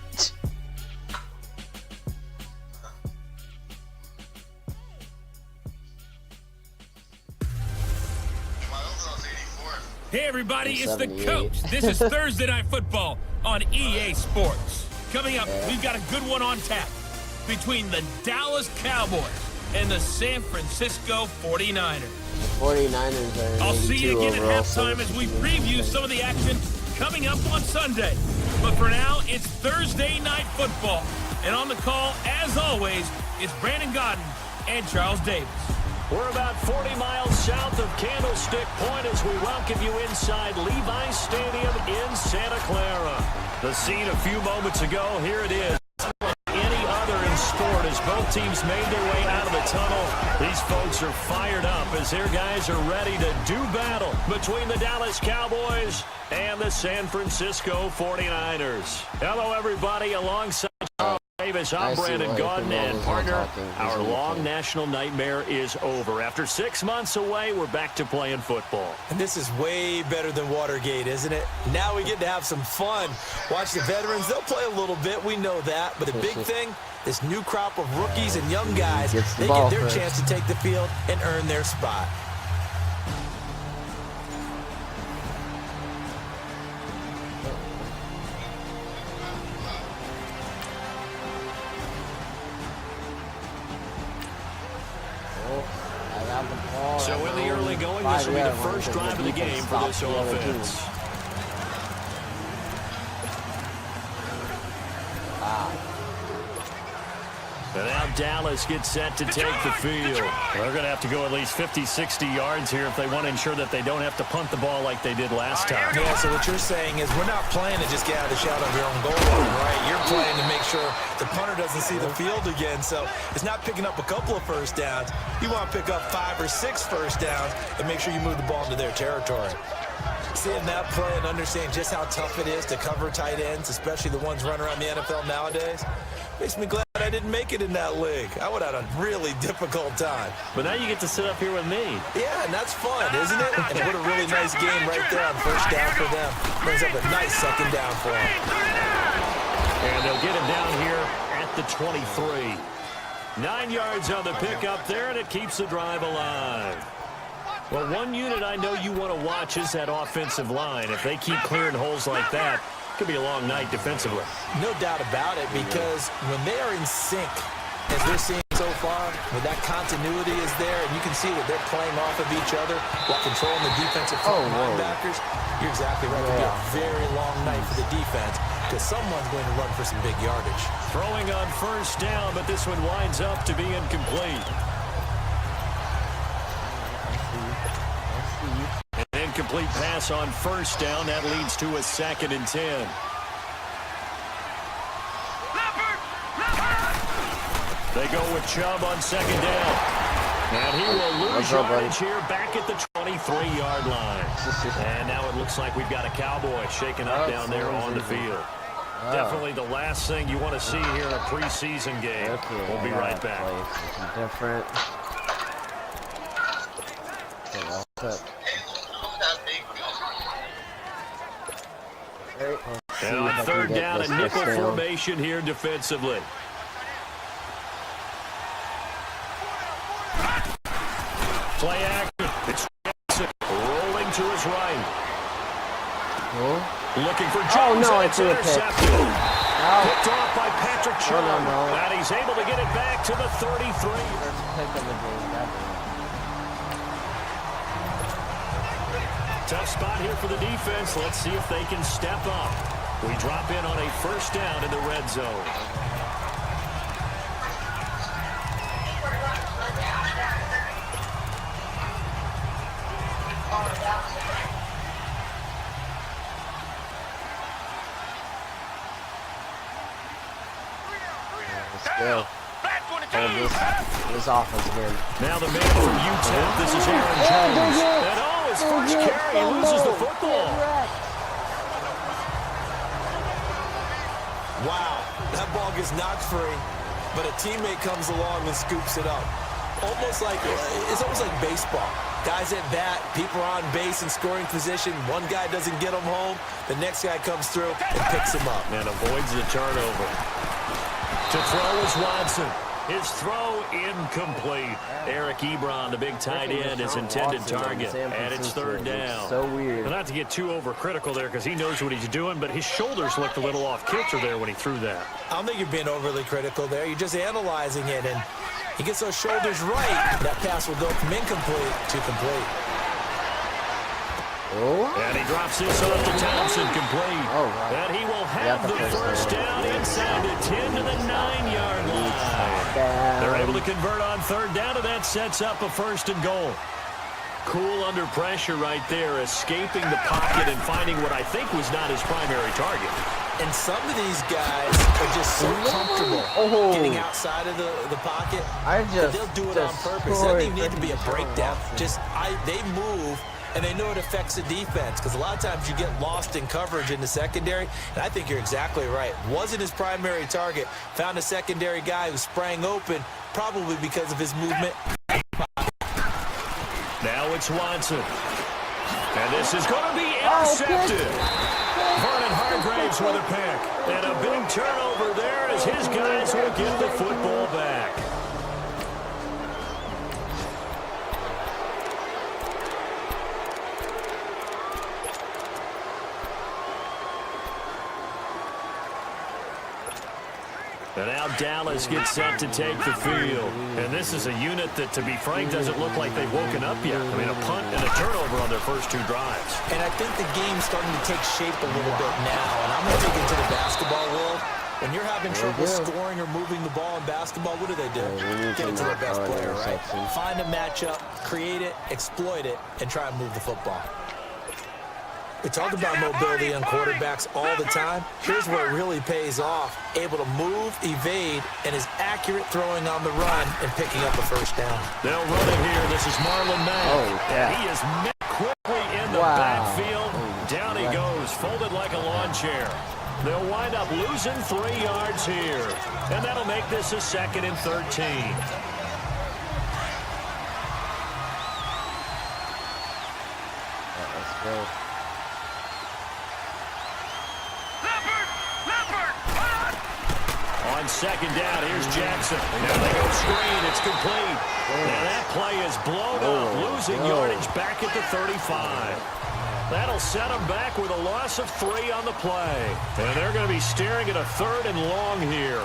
Hey everybody, it's the coach. This is Thursday Night Football on EA Sports. Coming up, we've got a good one on tap between the Dallas Cowboys and the San Francisco 49ers. The 49ers are I'll see you again overall, at halftime as we preview some of the action coming up on Sunday. But for now, it's Thursday Night Football. And on the call, as always, is Brandon Godden and Charles Davis. We're about 40 miles south of Candlestick Point as we welcome you inside Levi's Stadium in Santa Clara. The scene a few moments ago, here it is. Any other in sport as both teams made their way out of the tunnel. These folks are fired up as their guys are ready to do battle between the Dallas Cowboys and the San Francisco 49ers. Hello, everybody. Alongside Davis, I'm Brandon Godden, and partner, our long national nightmare is over. After 6 months away, we're back to playing football. And this is way better than Watergate, isn't it? Now we get to have some fun. Watch the veterans. They'll play a little bit. We know that. But the big thing, this new crop of rookies and young guys, they get their chance to take the field and earn their spot. So in the early going, this will be the first drive of the game for this offense. And now Dallas gets set to take the field. They're going to have to go at least 50, 60 yards here if they want to ensure that they don't have to punt the ball like they did last time. Yeah, so what you're saying is we're not playing to just get out of the shadow of your own goal line, right? You're playing to make sure the punter doesn't see the field again. So it's not picking up a couple of first downs. You want to pick up 5 or 6 first downs and make sure you move the ball into their territory. Seeing that play and understanding just how tough it is to cover tight ends, especially the ones running around the NFL nowadays, makes me glad I didn't make it in that league. I would have had a really difficult time. But now you get to sit up here with me. Yeah, and that's fun, isn't it? And what a really nice game right there on first down for them. Brings up a nice second down for them. And they'll get him down here at the 23. 9 yards on the pickup there, and it keeps the drive alive. Well, one unit I know you want to watch is that offensive line. If they keep clearing holes like that, it could be a long night defensively. No doubt about it, because when they are in sync, as we're seeing so far, when that continuity is there, and you can see that they're playing off of each other while controlling the defensive front linebackers, you're exactly right. It'll be a very long night for the defense, because someone's going to run for some big yardage. Throwing on first down, but this one winds up to be incomplete. An incomplete pass on first down. That leads to a 2nd and 10. They go with Chubb on 2nd down. And he will lose yardage here back at the 23-yard line. And now it looks like we've got a Cowboy shaking up down there on the field. Definitely the last thing you want to see here in a preseason game. We'll be right back. Different. And on 3rd down, a nickel formation here defensively. Play action. It's Jackson rolling to his right. Looking for Jones. Oh, no, it's intercepted. Picked off by Patrick Chung. And he's able to get it back to the 33. Tough spot here for the defense. Let's see if they can step up. We drop in on a first down in the red zone. Still. This offense again. Now the man from UTEP. This is Aaron Jones. And oh, his first carry. He loses the football. Wow, that ball gets knocked free, but a teammate comes along and scoops it up. It's almost like baseball. Guys at bat, people are on base in scoring position. One guy doesn't get him home. The next guy comes through and picks him up. And avoids the turnover. To throw is Watson. His throw incomplete. Eric Ebron, the big tight end, is intended target. And it's third down. So weird. Well, not to get too overcritical there because he knows what he's doing, but his shoulders looked a little off kilter there when he threw that. I don't think you're being overly critical there. You're just analyzing it, and he gets those shoulders right. That pass will go from incomplete to complete. And he drops this off to Thompson, complete. And he will have the first down inside the 10 to the 9-yard line. They're able to convert on third down, and that sets up a first and goal. Cool under pressure right there, escaping the pocket and finding what I think was not his primary target. And some of these guys are just so comfortable getting outside of the pocket. They'll do it on purpose. It doesn't even need to be a breakdown. They move, and they know it affects the defense because a lot of times you get lost in coverage in the secondary, and I think you're exactly right. Wasn't his primary target. Found a secondary guy who sprang open, probably because of his movement. Now it's Watson. And this is going to be intercepted. Vernon Hargraves with a pick. And a big turnover there as his guys will get the football back. And now Dallas gets set to take the field. And this is a unit that, to be frank, doesn't look like they've woken up yet. I mean, a punt and a turnover on their first two drives. And I think the game's starting to take shape a little bit now. And I'm going to dig into the basketball world. When you're having trouble scoring or moving the ball in basketball, what do? Get it to their best player, right? Find a matchup, create it, exploit it, and try and move the football. We talk about mobility on quarterbacks all the time. Here's where it really pays off. Able to move, evade, and is accurate throwing on the run and picking up a first down. They'll run it here. This is Marlon Mack. And he is met quickly in the backfield. Down he goes, folded like a lawn chair. They'll wind up losing 3 yards here. And that'll make this a 2nd and 13. Let's go. On second down, here's Jackson. Now they go screen. It's complete. And that play is blown up, losing yardage back at the 35. That'll set them back with a loss of 3 on the play. And they're going to be staring at a 3rd and long here.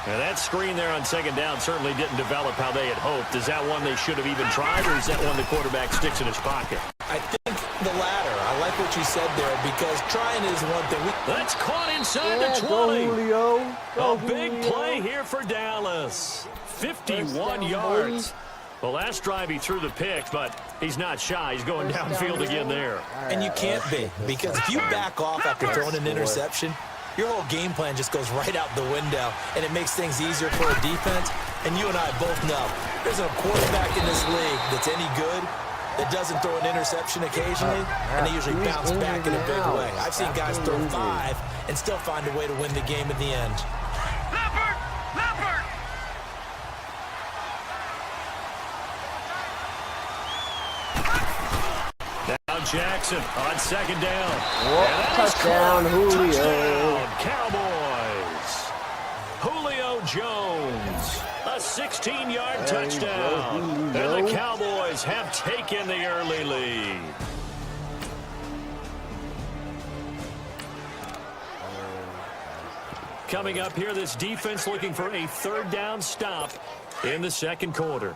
And that screen there on second down certainly didn't develop how they had hoped. Is that one they should have even tried, or is that one the quarterback sticks in his pocket? I think the latter. I like what you said there because trying is one thing. That's caught inside the 20. A big play here for Dallas. 51 yards. The last drive he threw the pick, but he's not shy. He's going downfield again there. And you can't be, because if you back off after throwing an interception, your whole game plan just goes right out the window, and it makes things easier for a defense. And you and I both know there's a quarterback in this league that's any good that doesn't throw an interception occasionally, and they usually bounce back in a big way. I've seen guys throw 5 and still find a way to win the game in the end. Now Jackson on second down. Touchdown, Julio. Touchdown, Cowboys. Julio Jones. A 16-yard touchdown. And the Cowboys have taken the early lead. Coming up here, this defense looking for a 3rd down stop in the second quarter.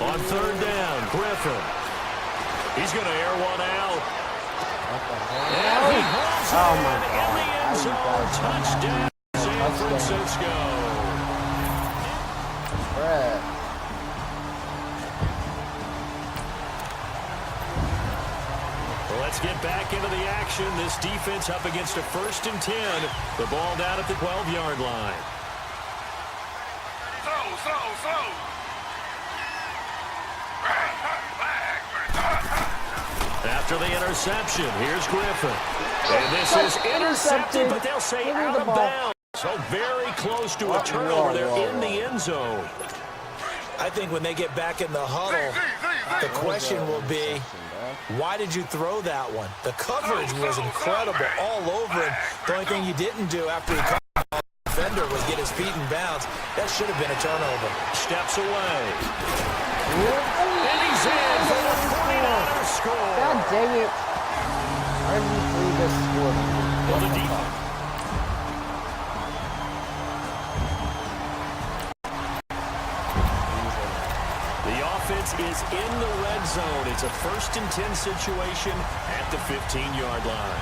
On 3rd down, Griffin. He's going to air one out. And he hauls it in the end zone. Touchdown, San Francisco. Let's get back into the action. This defense up against a 1st and 10. The ball down at the 12-yard line. After the interception, here's Griffin. And this is intercepted, but they'll say out of bounds. So very close to a turnover there in the end zone. I think when they get back in the huddle, the question will be, why did you throw that one? The coverage was incredible all over him. The only thing you didn't do after he caught the defender was get his feet in bounds. That should have been a turnover. Steps away. And he's in for the 49ers score. God dang it. Why did you leave this score? Well, the defense. Offense is in the red zone. It's a 1st and 10 situation at the 15-yard line.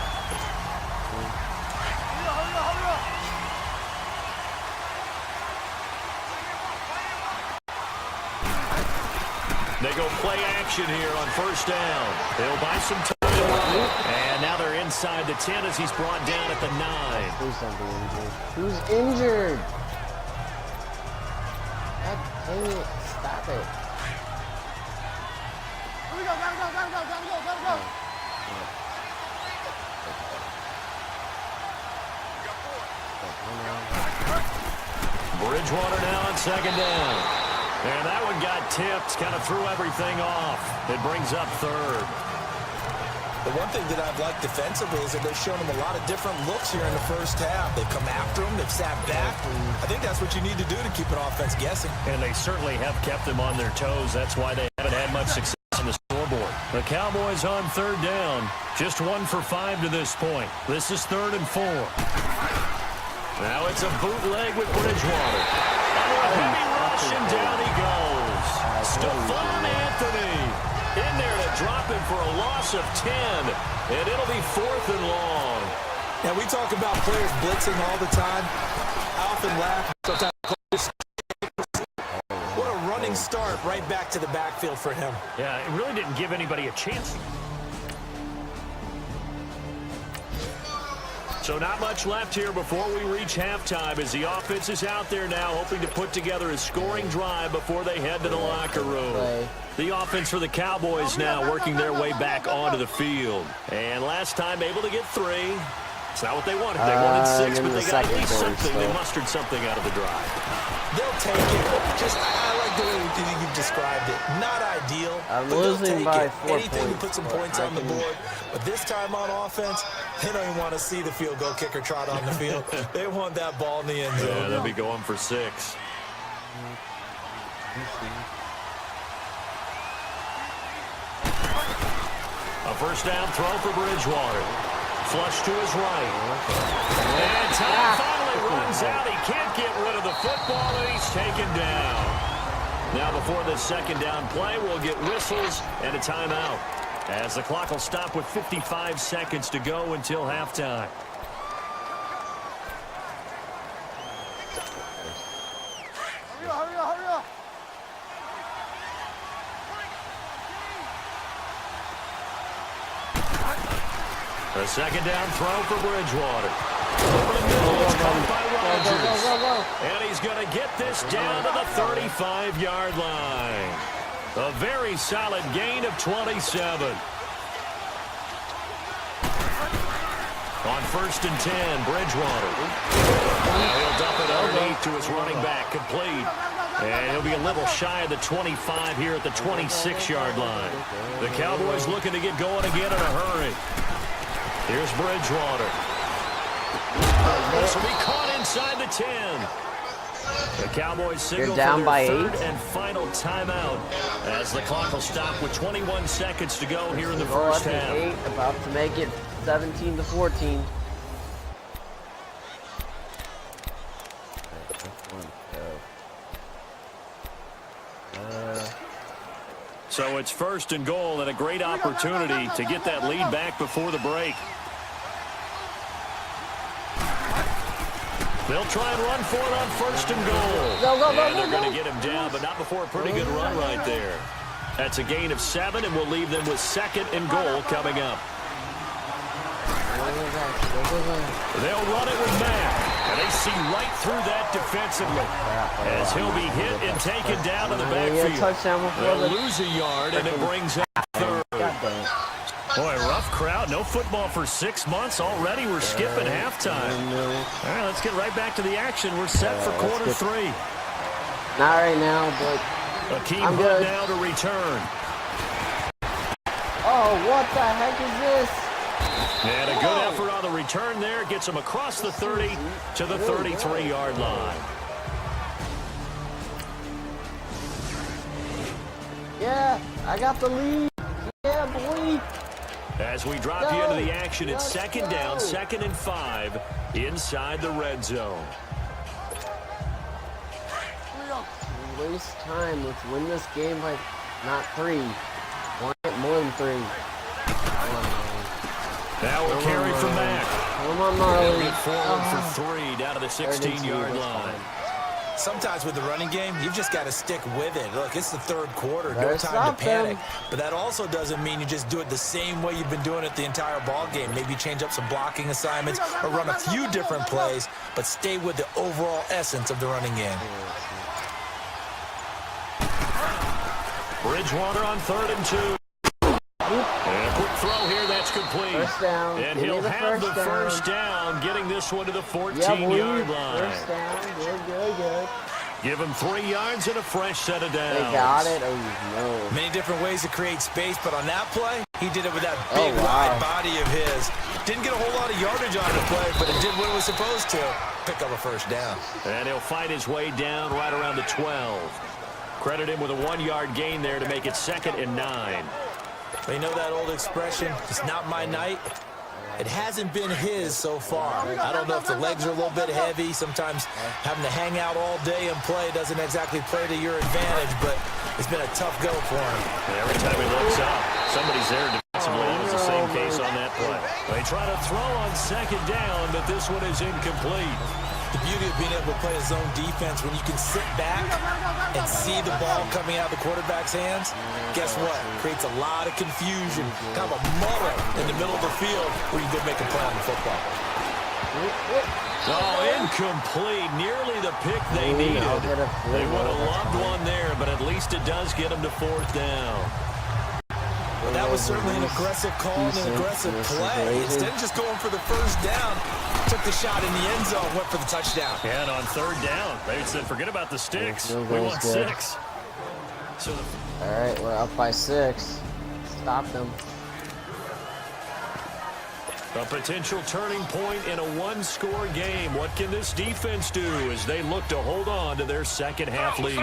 They go play action here on 1st down. They'll buy some time. And now they're inside the 10 as he's brought down at the 9. Who's injured? God dang it. Stop it. Bridgewater now on 2nd down. And that one got tipped, kind of threw everything off. It brings up 3rd. The one thing that I've liked defensively is that they've shown him a lot of different looks here in the first half. They've come after him. They've sat back. I think that's what you need to do to keep an offense guessing. And they certainly have kept them on their toes. That's why they haven't had much success on the scoreboard. The Cowboys on 3rd down. Just 1 for 5 to this point. This is 3rd and 4. Now it's a bootleg with Bridgewater. And a heavy rush, and down he goes. Stephon Anthony in there to drop him for a loss of 10. And it'll be 4th and long. Now, we talk about players blitzing all the time. I often laugh. Sometimes players. What a running start right back to the backfield for him. Yeah, it really didn't give anybody a chance. So not much left here before we reach halftime as the offense is out there now hoping to put together a scoring drive before they head to the locker room. The offense for the Cowboys now working their way back onto the field. And last time able to get 3. It's not what they wanted. They wanted 6, but they got at least something. They mustered something out of the drive. They'll take it. Just, I like the way you described it. Not ideal, I'm but losing by 4 Anything points. to put some points on the board. But this time on offense, they don't even want to see the field goal kicker trot on the field. They want that ball in the end zone. Yeah, they'll be going for 6. A 1st down throw for Bridgewater. Flush to his right. And time finally runs out. He can't get rid of the football, and he's taken down. Now before this 2nd down play, we'll get whistles and a timeout, as the clock will stop with 55 seconds to go until halftime. Hurry up. A 2nd down throw for Bridgewater. Over the middle, it's caught by Rodgers. And he's going to get this down to the 35-yard line. A very solid gain of 27. On 1st and 10, Bridgewater. He'll dump it underneath to his running back, complete. And he'll be a little shy of the 25 here at the 26-yard line. The Cowboys looking to get going again in a hurry. Here's Bridgewater. This will be caught inside the 10. The Cowboys signal down for by their 8. 3rd and final timeout as the clock will stop with 21 seconds to go here in the first half. 8, about to make it 17-14. So it's 1st and goal and a great opportunity to get that lead back before the break. They'll try and run for it on 1st and goal. And they're going to get him down, but not before a pretty good run right there. That's a gain of 7, and we'll leave them with 2nd and goal coming up. They'll run it with Mack. And they see right through that defensively. As he'll be hit and taken down to the backfield. They'll lose a yard, and it brings up third. Boy, rough crowd. No football for 6 months already. We're skipping halftime. All right, let's get right back to the action. We're set for quarter 3. Not right now, but Akeem I'm Hunt good. now to return. Oh, what the heck is this? And a good effort on the return there. Gets him across the 30 to the 33-yard line. Yeah, I got the lead. Yeah, boy. As we drop you into the action, it's second down, 2nd and 5 inside the red zone. Waste time. Let's win this game by not 3. Want it more than 3. Now we'll carry from Mack. Come on, Marley. Forward for 3 down to the 16-yard line. Sometimes with the running game, you've just got to stick with it. Look, it's the third quarter. Better No time stop to panic. them. But that also doesn't mean you just do it the same way you've been doing it the entire ball game. Maybe change up some blocking assignments or run a few different plays, but stay with the overall essence of the running game. Bridgewater on 3rd and 2. And a quick throw here, that's complete. First down. And Give me he'll the have the first first down, getting this one to the Yeah, boy. 14-yard line. First down. Good. Give him 3 yards and a fresh set of downs. They got it. Oh, no. Many different ways to create space, but on that play, he did it with that big, wide body of his. Didn't get a whole lot of yardage on the play, but it did what it was supposed to. Pick up a first down. And he'll fight his way down right around the 12. Credit him with a 1-yard gain there to make it 2nd and 9. You know that old expression, it's not my night? It hasn't been his so far. I don't know if the legs are a little bit heavy. Sometimes having to hang out all day and play doesn't exactly play to your advantage, but it's been a tough go for him. And every time he looks up, somebody's there defensively. It was the same case on that play. They try to throw on 2nd down, but this one is incomplete. The beauty of being able to play a zone defense when you can sit back and see the ball coming out of the quarterback's hands, guess what? Creates a lot of confusion, kind of a muddle in the middle of the field where you go make a play on the football. Oh, incomplete. Nearly the pick they needed. They would have loved one there, but at least it does get them to 4th down. Well, that was certainly an aggressive call and an aggressive play. Instead of just going for the first down, took the shot in the end zone, went for the touchdown. And on 3rd down, they said, forget about the sticks. We want 6. So all right, we're up by 6. Stop them. a potential turning point in a 1-score game. What can this defense do as they look to hold on to their second half lead?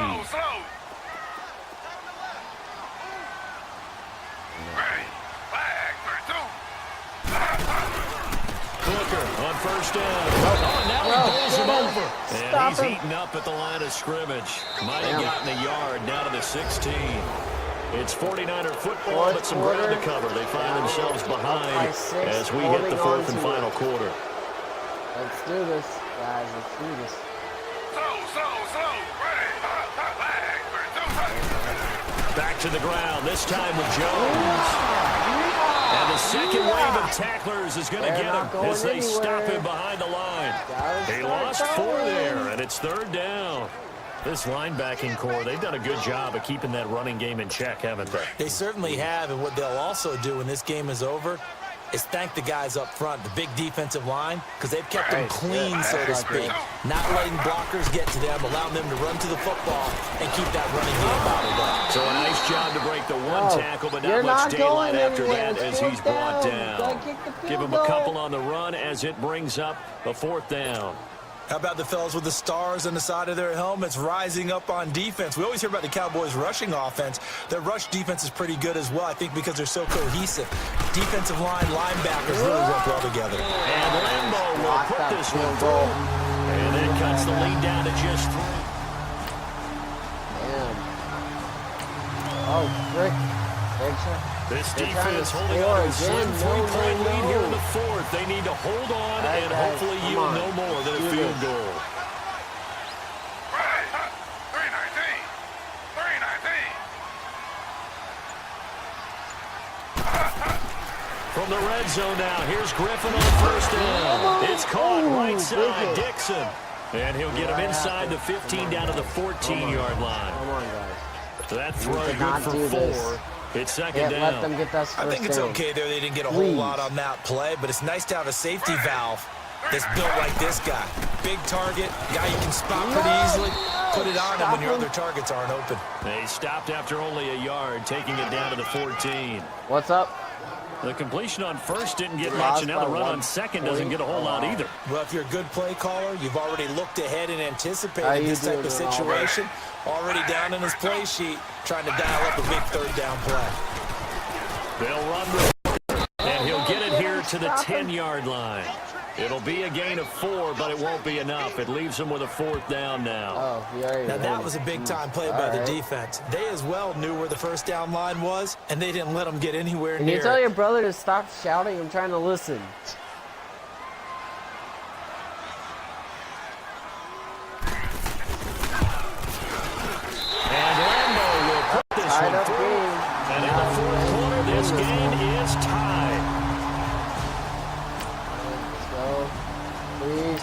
Hooker on 1st down. Oh, now he pulls him over. And he's eaten up at the line of scrimmage. Might have gotten a yard down to the 16. It's 49er football, but some ground to cover. They find themselves behind as we hit the 4th and final quarter. Let's do this, guys. Let's do this. Back to the ground, this time with Jones. And the second wave of tacklers is going to get him as they stop him behind the line. He lost 4 there, and it's 3rd down. This linebacking core, they've done a good job of keeping that running game in check, haven't they? They certainly have, and what they'll also do when this game is over is thank the guys up front, the big defensive line, because they've kept them clean, so to speak. Not letting blockers get to them, allowing them to run to the football and keep that running game bottled up. So a nice job to break the one tackle, but not much daylight after that as he's brought down. Give him a couple on the run as it brings up a 4th down. How about the fellas with the stars on the side of their helmets rising up on defense? We always hear about the Cowboys' rushing offense. Their rush defense is pretty good as well, I think, because they're so cohesive. Defensive line, linebackers really work well together. And Lambo will put this one through. And it cuts the lead down to just 3. Damn. Oh, frick. This defense holding on to a slim 3-point lead here in the 4th. They need to hold on and hopefully yield no more than a field goal. From the red zone now, here's Griffin on first down. It's caught right side, Dixon. And he'll get him inside the 15 down to the 14-yard line. Come on, guys. That throw good for 4. It's second down. Let them get that I think it's okay there. They didn't get a whole lot on that play, but it's nice to have a safety valve that's built like this guy. Big target, guy you can spot pretty easily. Put it on him when your other targets aren't open. They stopped after only a yard, taking it down to the 14. What's up? The completion on first didn't get much, and now the run on second doesn't get a whole lot either. Well, if you're a good play caller, you've already looked ahead and anticipated this type of situation. Already down in his play sheet, trying to dial up a big third down play. They'll run, and he'll get it here to the 10-yard line. It'll be a gain of 4, but it won't be enough. It leaves them with a 4th down now. Now, that was a big-time play by the defense. They as well knew where the first down line was, and they didn't let them get anywhere Can near you tell your brother to stop shouting? I'm trying to listen. And Lambo will put this one through. And in the fourth quarter, this game is tied. Please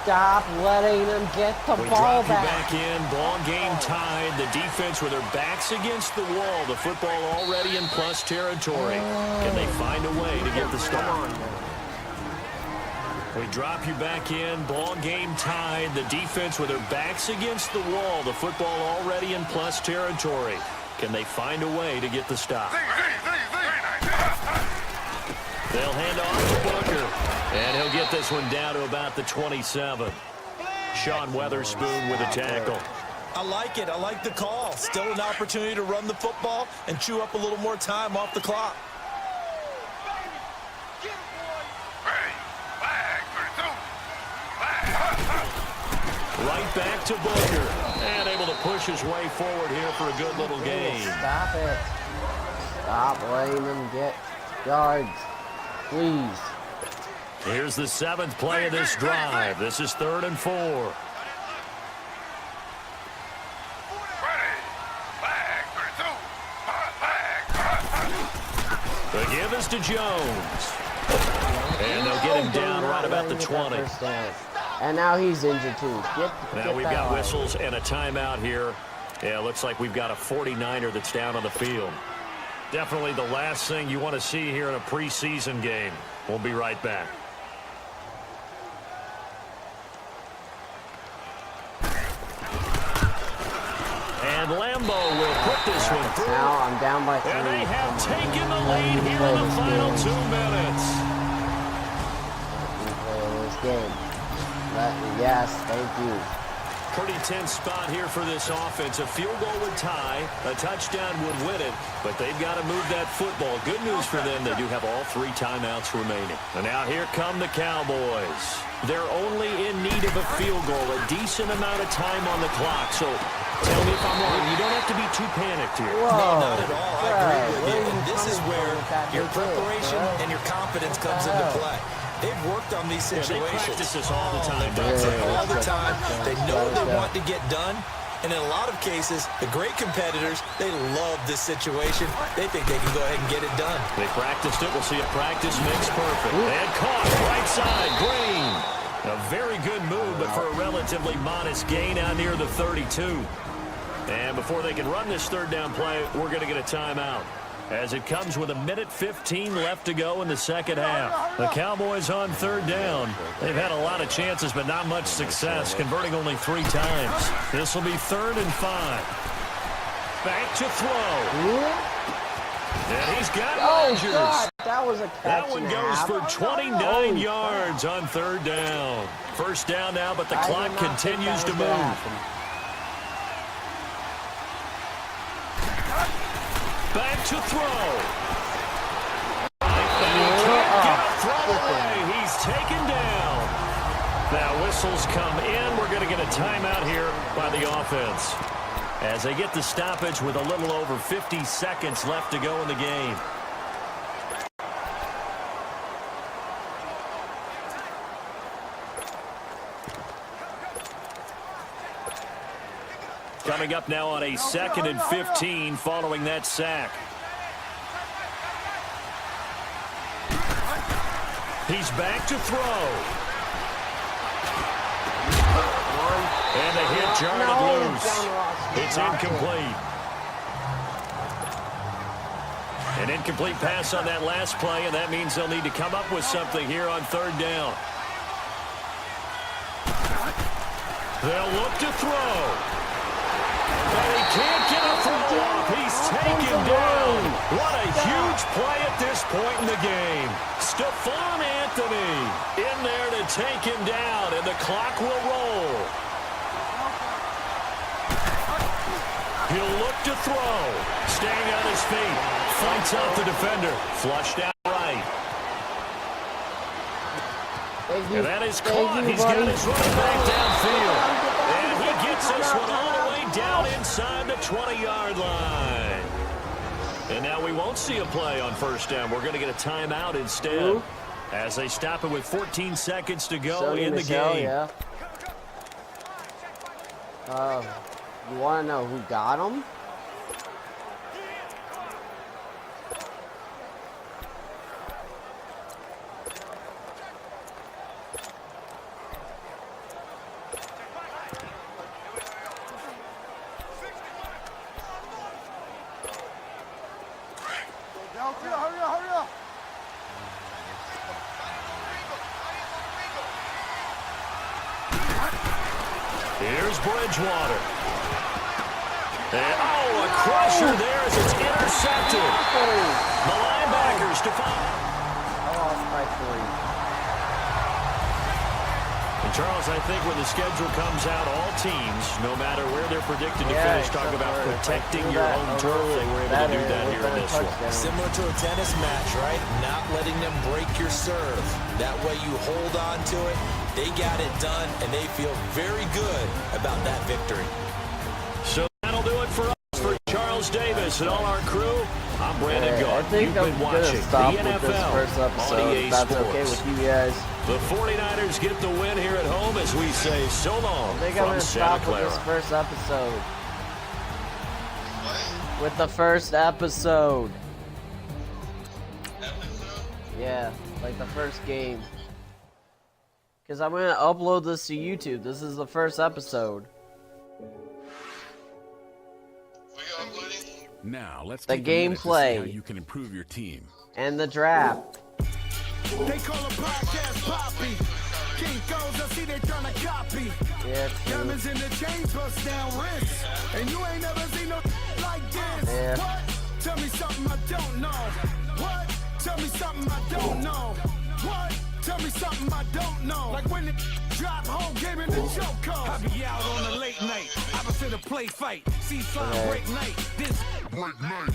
stop letting them get the ball back in. Ball game tied. The defense with their backs against the wall. The football already in plus territory. Can they find a way to get the stop? We drop you back in. Ball game tied. The defense with their backs against the wall. The football already in plus territory. Can they find a way to get the stop? They'll hand off to Booker. And he'll get this one down to about the 27. Sean Weatherspoon with a tackle. I like it. I like the call. Still an opportunity to run the football and chew up a little more time off the clock. Right back to Booker. And able to push his way forward here for a good little gain. Stop it. Stop letting them get yards. Please. Here's the 7th play of this drive. This is 3rd and 4. The give is to Jones. And they'll get him down right about the 20. And now he's injured too. Now we've got whistles and a timeout here. Yeah, looks like we've got a 49er that's down on the field. Definitely the last thing you want to see here in a preseason game. We'll be right back. And Lambo will put this one through. Now I'm down by 3. And they have taken the lead here in the final 2 minutes. This game. Yes, thank you. Pretty tense spot here for this offense. A field goal would tie, a touchdown would win it, but they've got to move that football. Good news for them, they do have all 3 timeouts remaining. And now here come the Cowboys. They're only in need of a field goal, a decent amount of time on the clock. So tell me if I'm wrong. You don't have to be too panicked here. No, not at all. I agree with you. And this is where your preparation and your confidence comes into play. They've worked on these situations. They practice this all the time. They practice it all the time. They know they want to get done. And in a lot of cases, the great competitors, they love this situation. They think they can go ahead and get it done. They practiced it. We'll see a practice mix perfect. And caught right side. Green. A very good move, but for a relatively modest gain out near the 32. And before they can run this 3rd down play, we're going to get a timeout, as it comes with 1:15 left to go in the second half. The Cowboys on 3rd down. They've had a lot of chances, but not much success, converting only 3 times. This will be 3rd and 5. Back to throw. And he's got Rodgers. God, that was a catch. That one goes for 29 yards on 3rd down. First down now, but the clock continues to move. Back to throw. Throwaway. He's taken down. Now whistles come in. We're going to get a timeout here by the offense, as they get the stoppage with a little over 50 seconds left to go in the game. Coming up now on a 2nd and 15 following that sack. He's back to throw. And the hit jarred loose. It's incomplete. An incomplete pass on that last play, and that means they'll need to come up with something here on third down. They'll look to throw. But he can't get a throw off. He's taken down. What a huge play at this point in the game. Stephon Anthony in there to take him down, and the clock will roll. He'll look to throw. Staying on his feet. Fights out the defender. Flushed out right. And that is caught. He's got his running back downfield. And he gets this one all the way down inside the 20-yard line. And now we won't see a play on first down. We're going to get a timeout instead. As they stop it with 14 seconds to go in the game. Yeah. You want to know who got him? Hurry up. Here's Bridgewater. And, a crusher there as it's intercepted. The linebackers to find. And Charles, I think when the schedule comes out, all teams, no matter where they're predicted to finish, talk about protecting your home turf. They were able to do that here in this one. Similar to a tennis match, right? Not letting them break your serve. That way you hold on to it. They got it done, and they feel very good about that victory. So that'll do it for us, for Charles Davis and all our crew. I'm Brandon Gart. I think You've been watching stop the with NFL this first episode, on EA if that's Sports. okay with you guys. The 49ers get the win here at home as we say so long I think I'm from going to Santa stop Clara. with this first episode. With the first episode. Yeah, like the first game. Because I'm going to upload this to YouTube. This is the first episode. Now, let's The take a minute to see how gameplay. you can improve your team. And the draft. They call a podcast Poppy. King goes, I see they tryna copy. Yeah, Diamonds in the chain, bust down wrists. And you ain't never seen no like this. Yeah. What? Tell me something I don't know. What? Tell me something I don't know. What? Tell me something I don't know. Like when it drop whole game in the choke code. I be out on a late night. Opposite a play fight. See slime break night. This break night.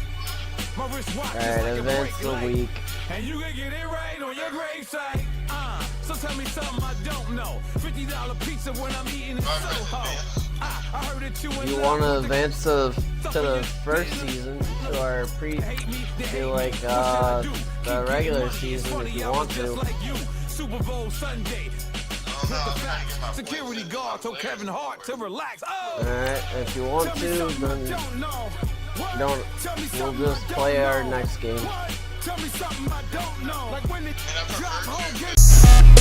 My wrist watch is Alright, like a events break of the light. week. And you can get it right on your gravesite. So tell me something I don't know. $50 pizza when I'm eating in Soho. I heard that you You want to advance to the first season, to our the regular season if you want to. Super Bowl Sunday. Security guard told Kevin Hart to relax. Alright, if you want to, then we'll just play our next game. Tell me something I don't know. Like when it drop home game.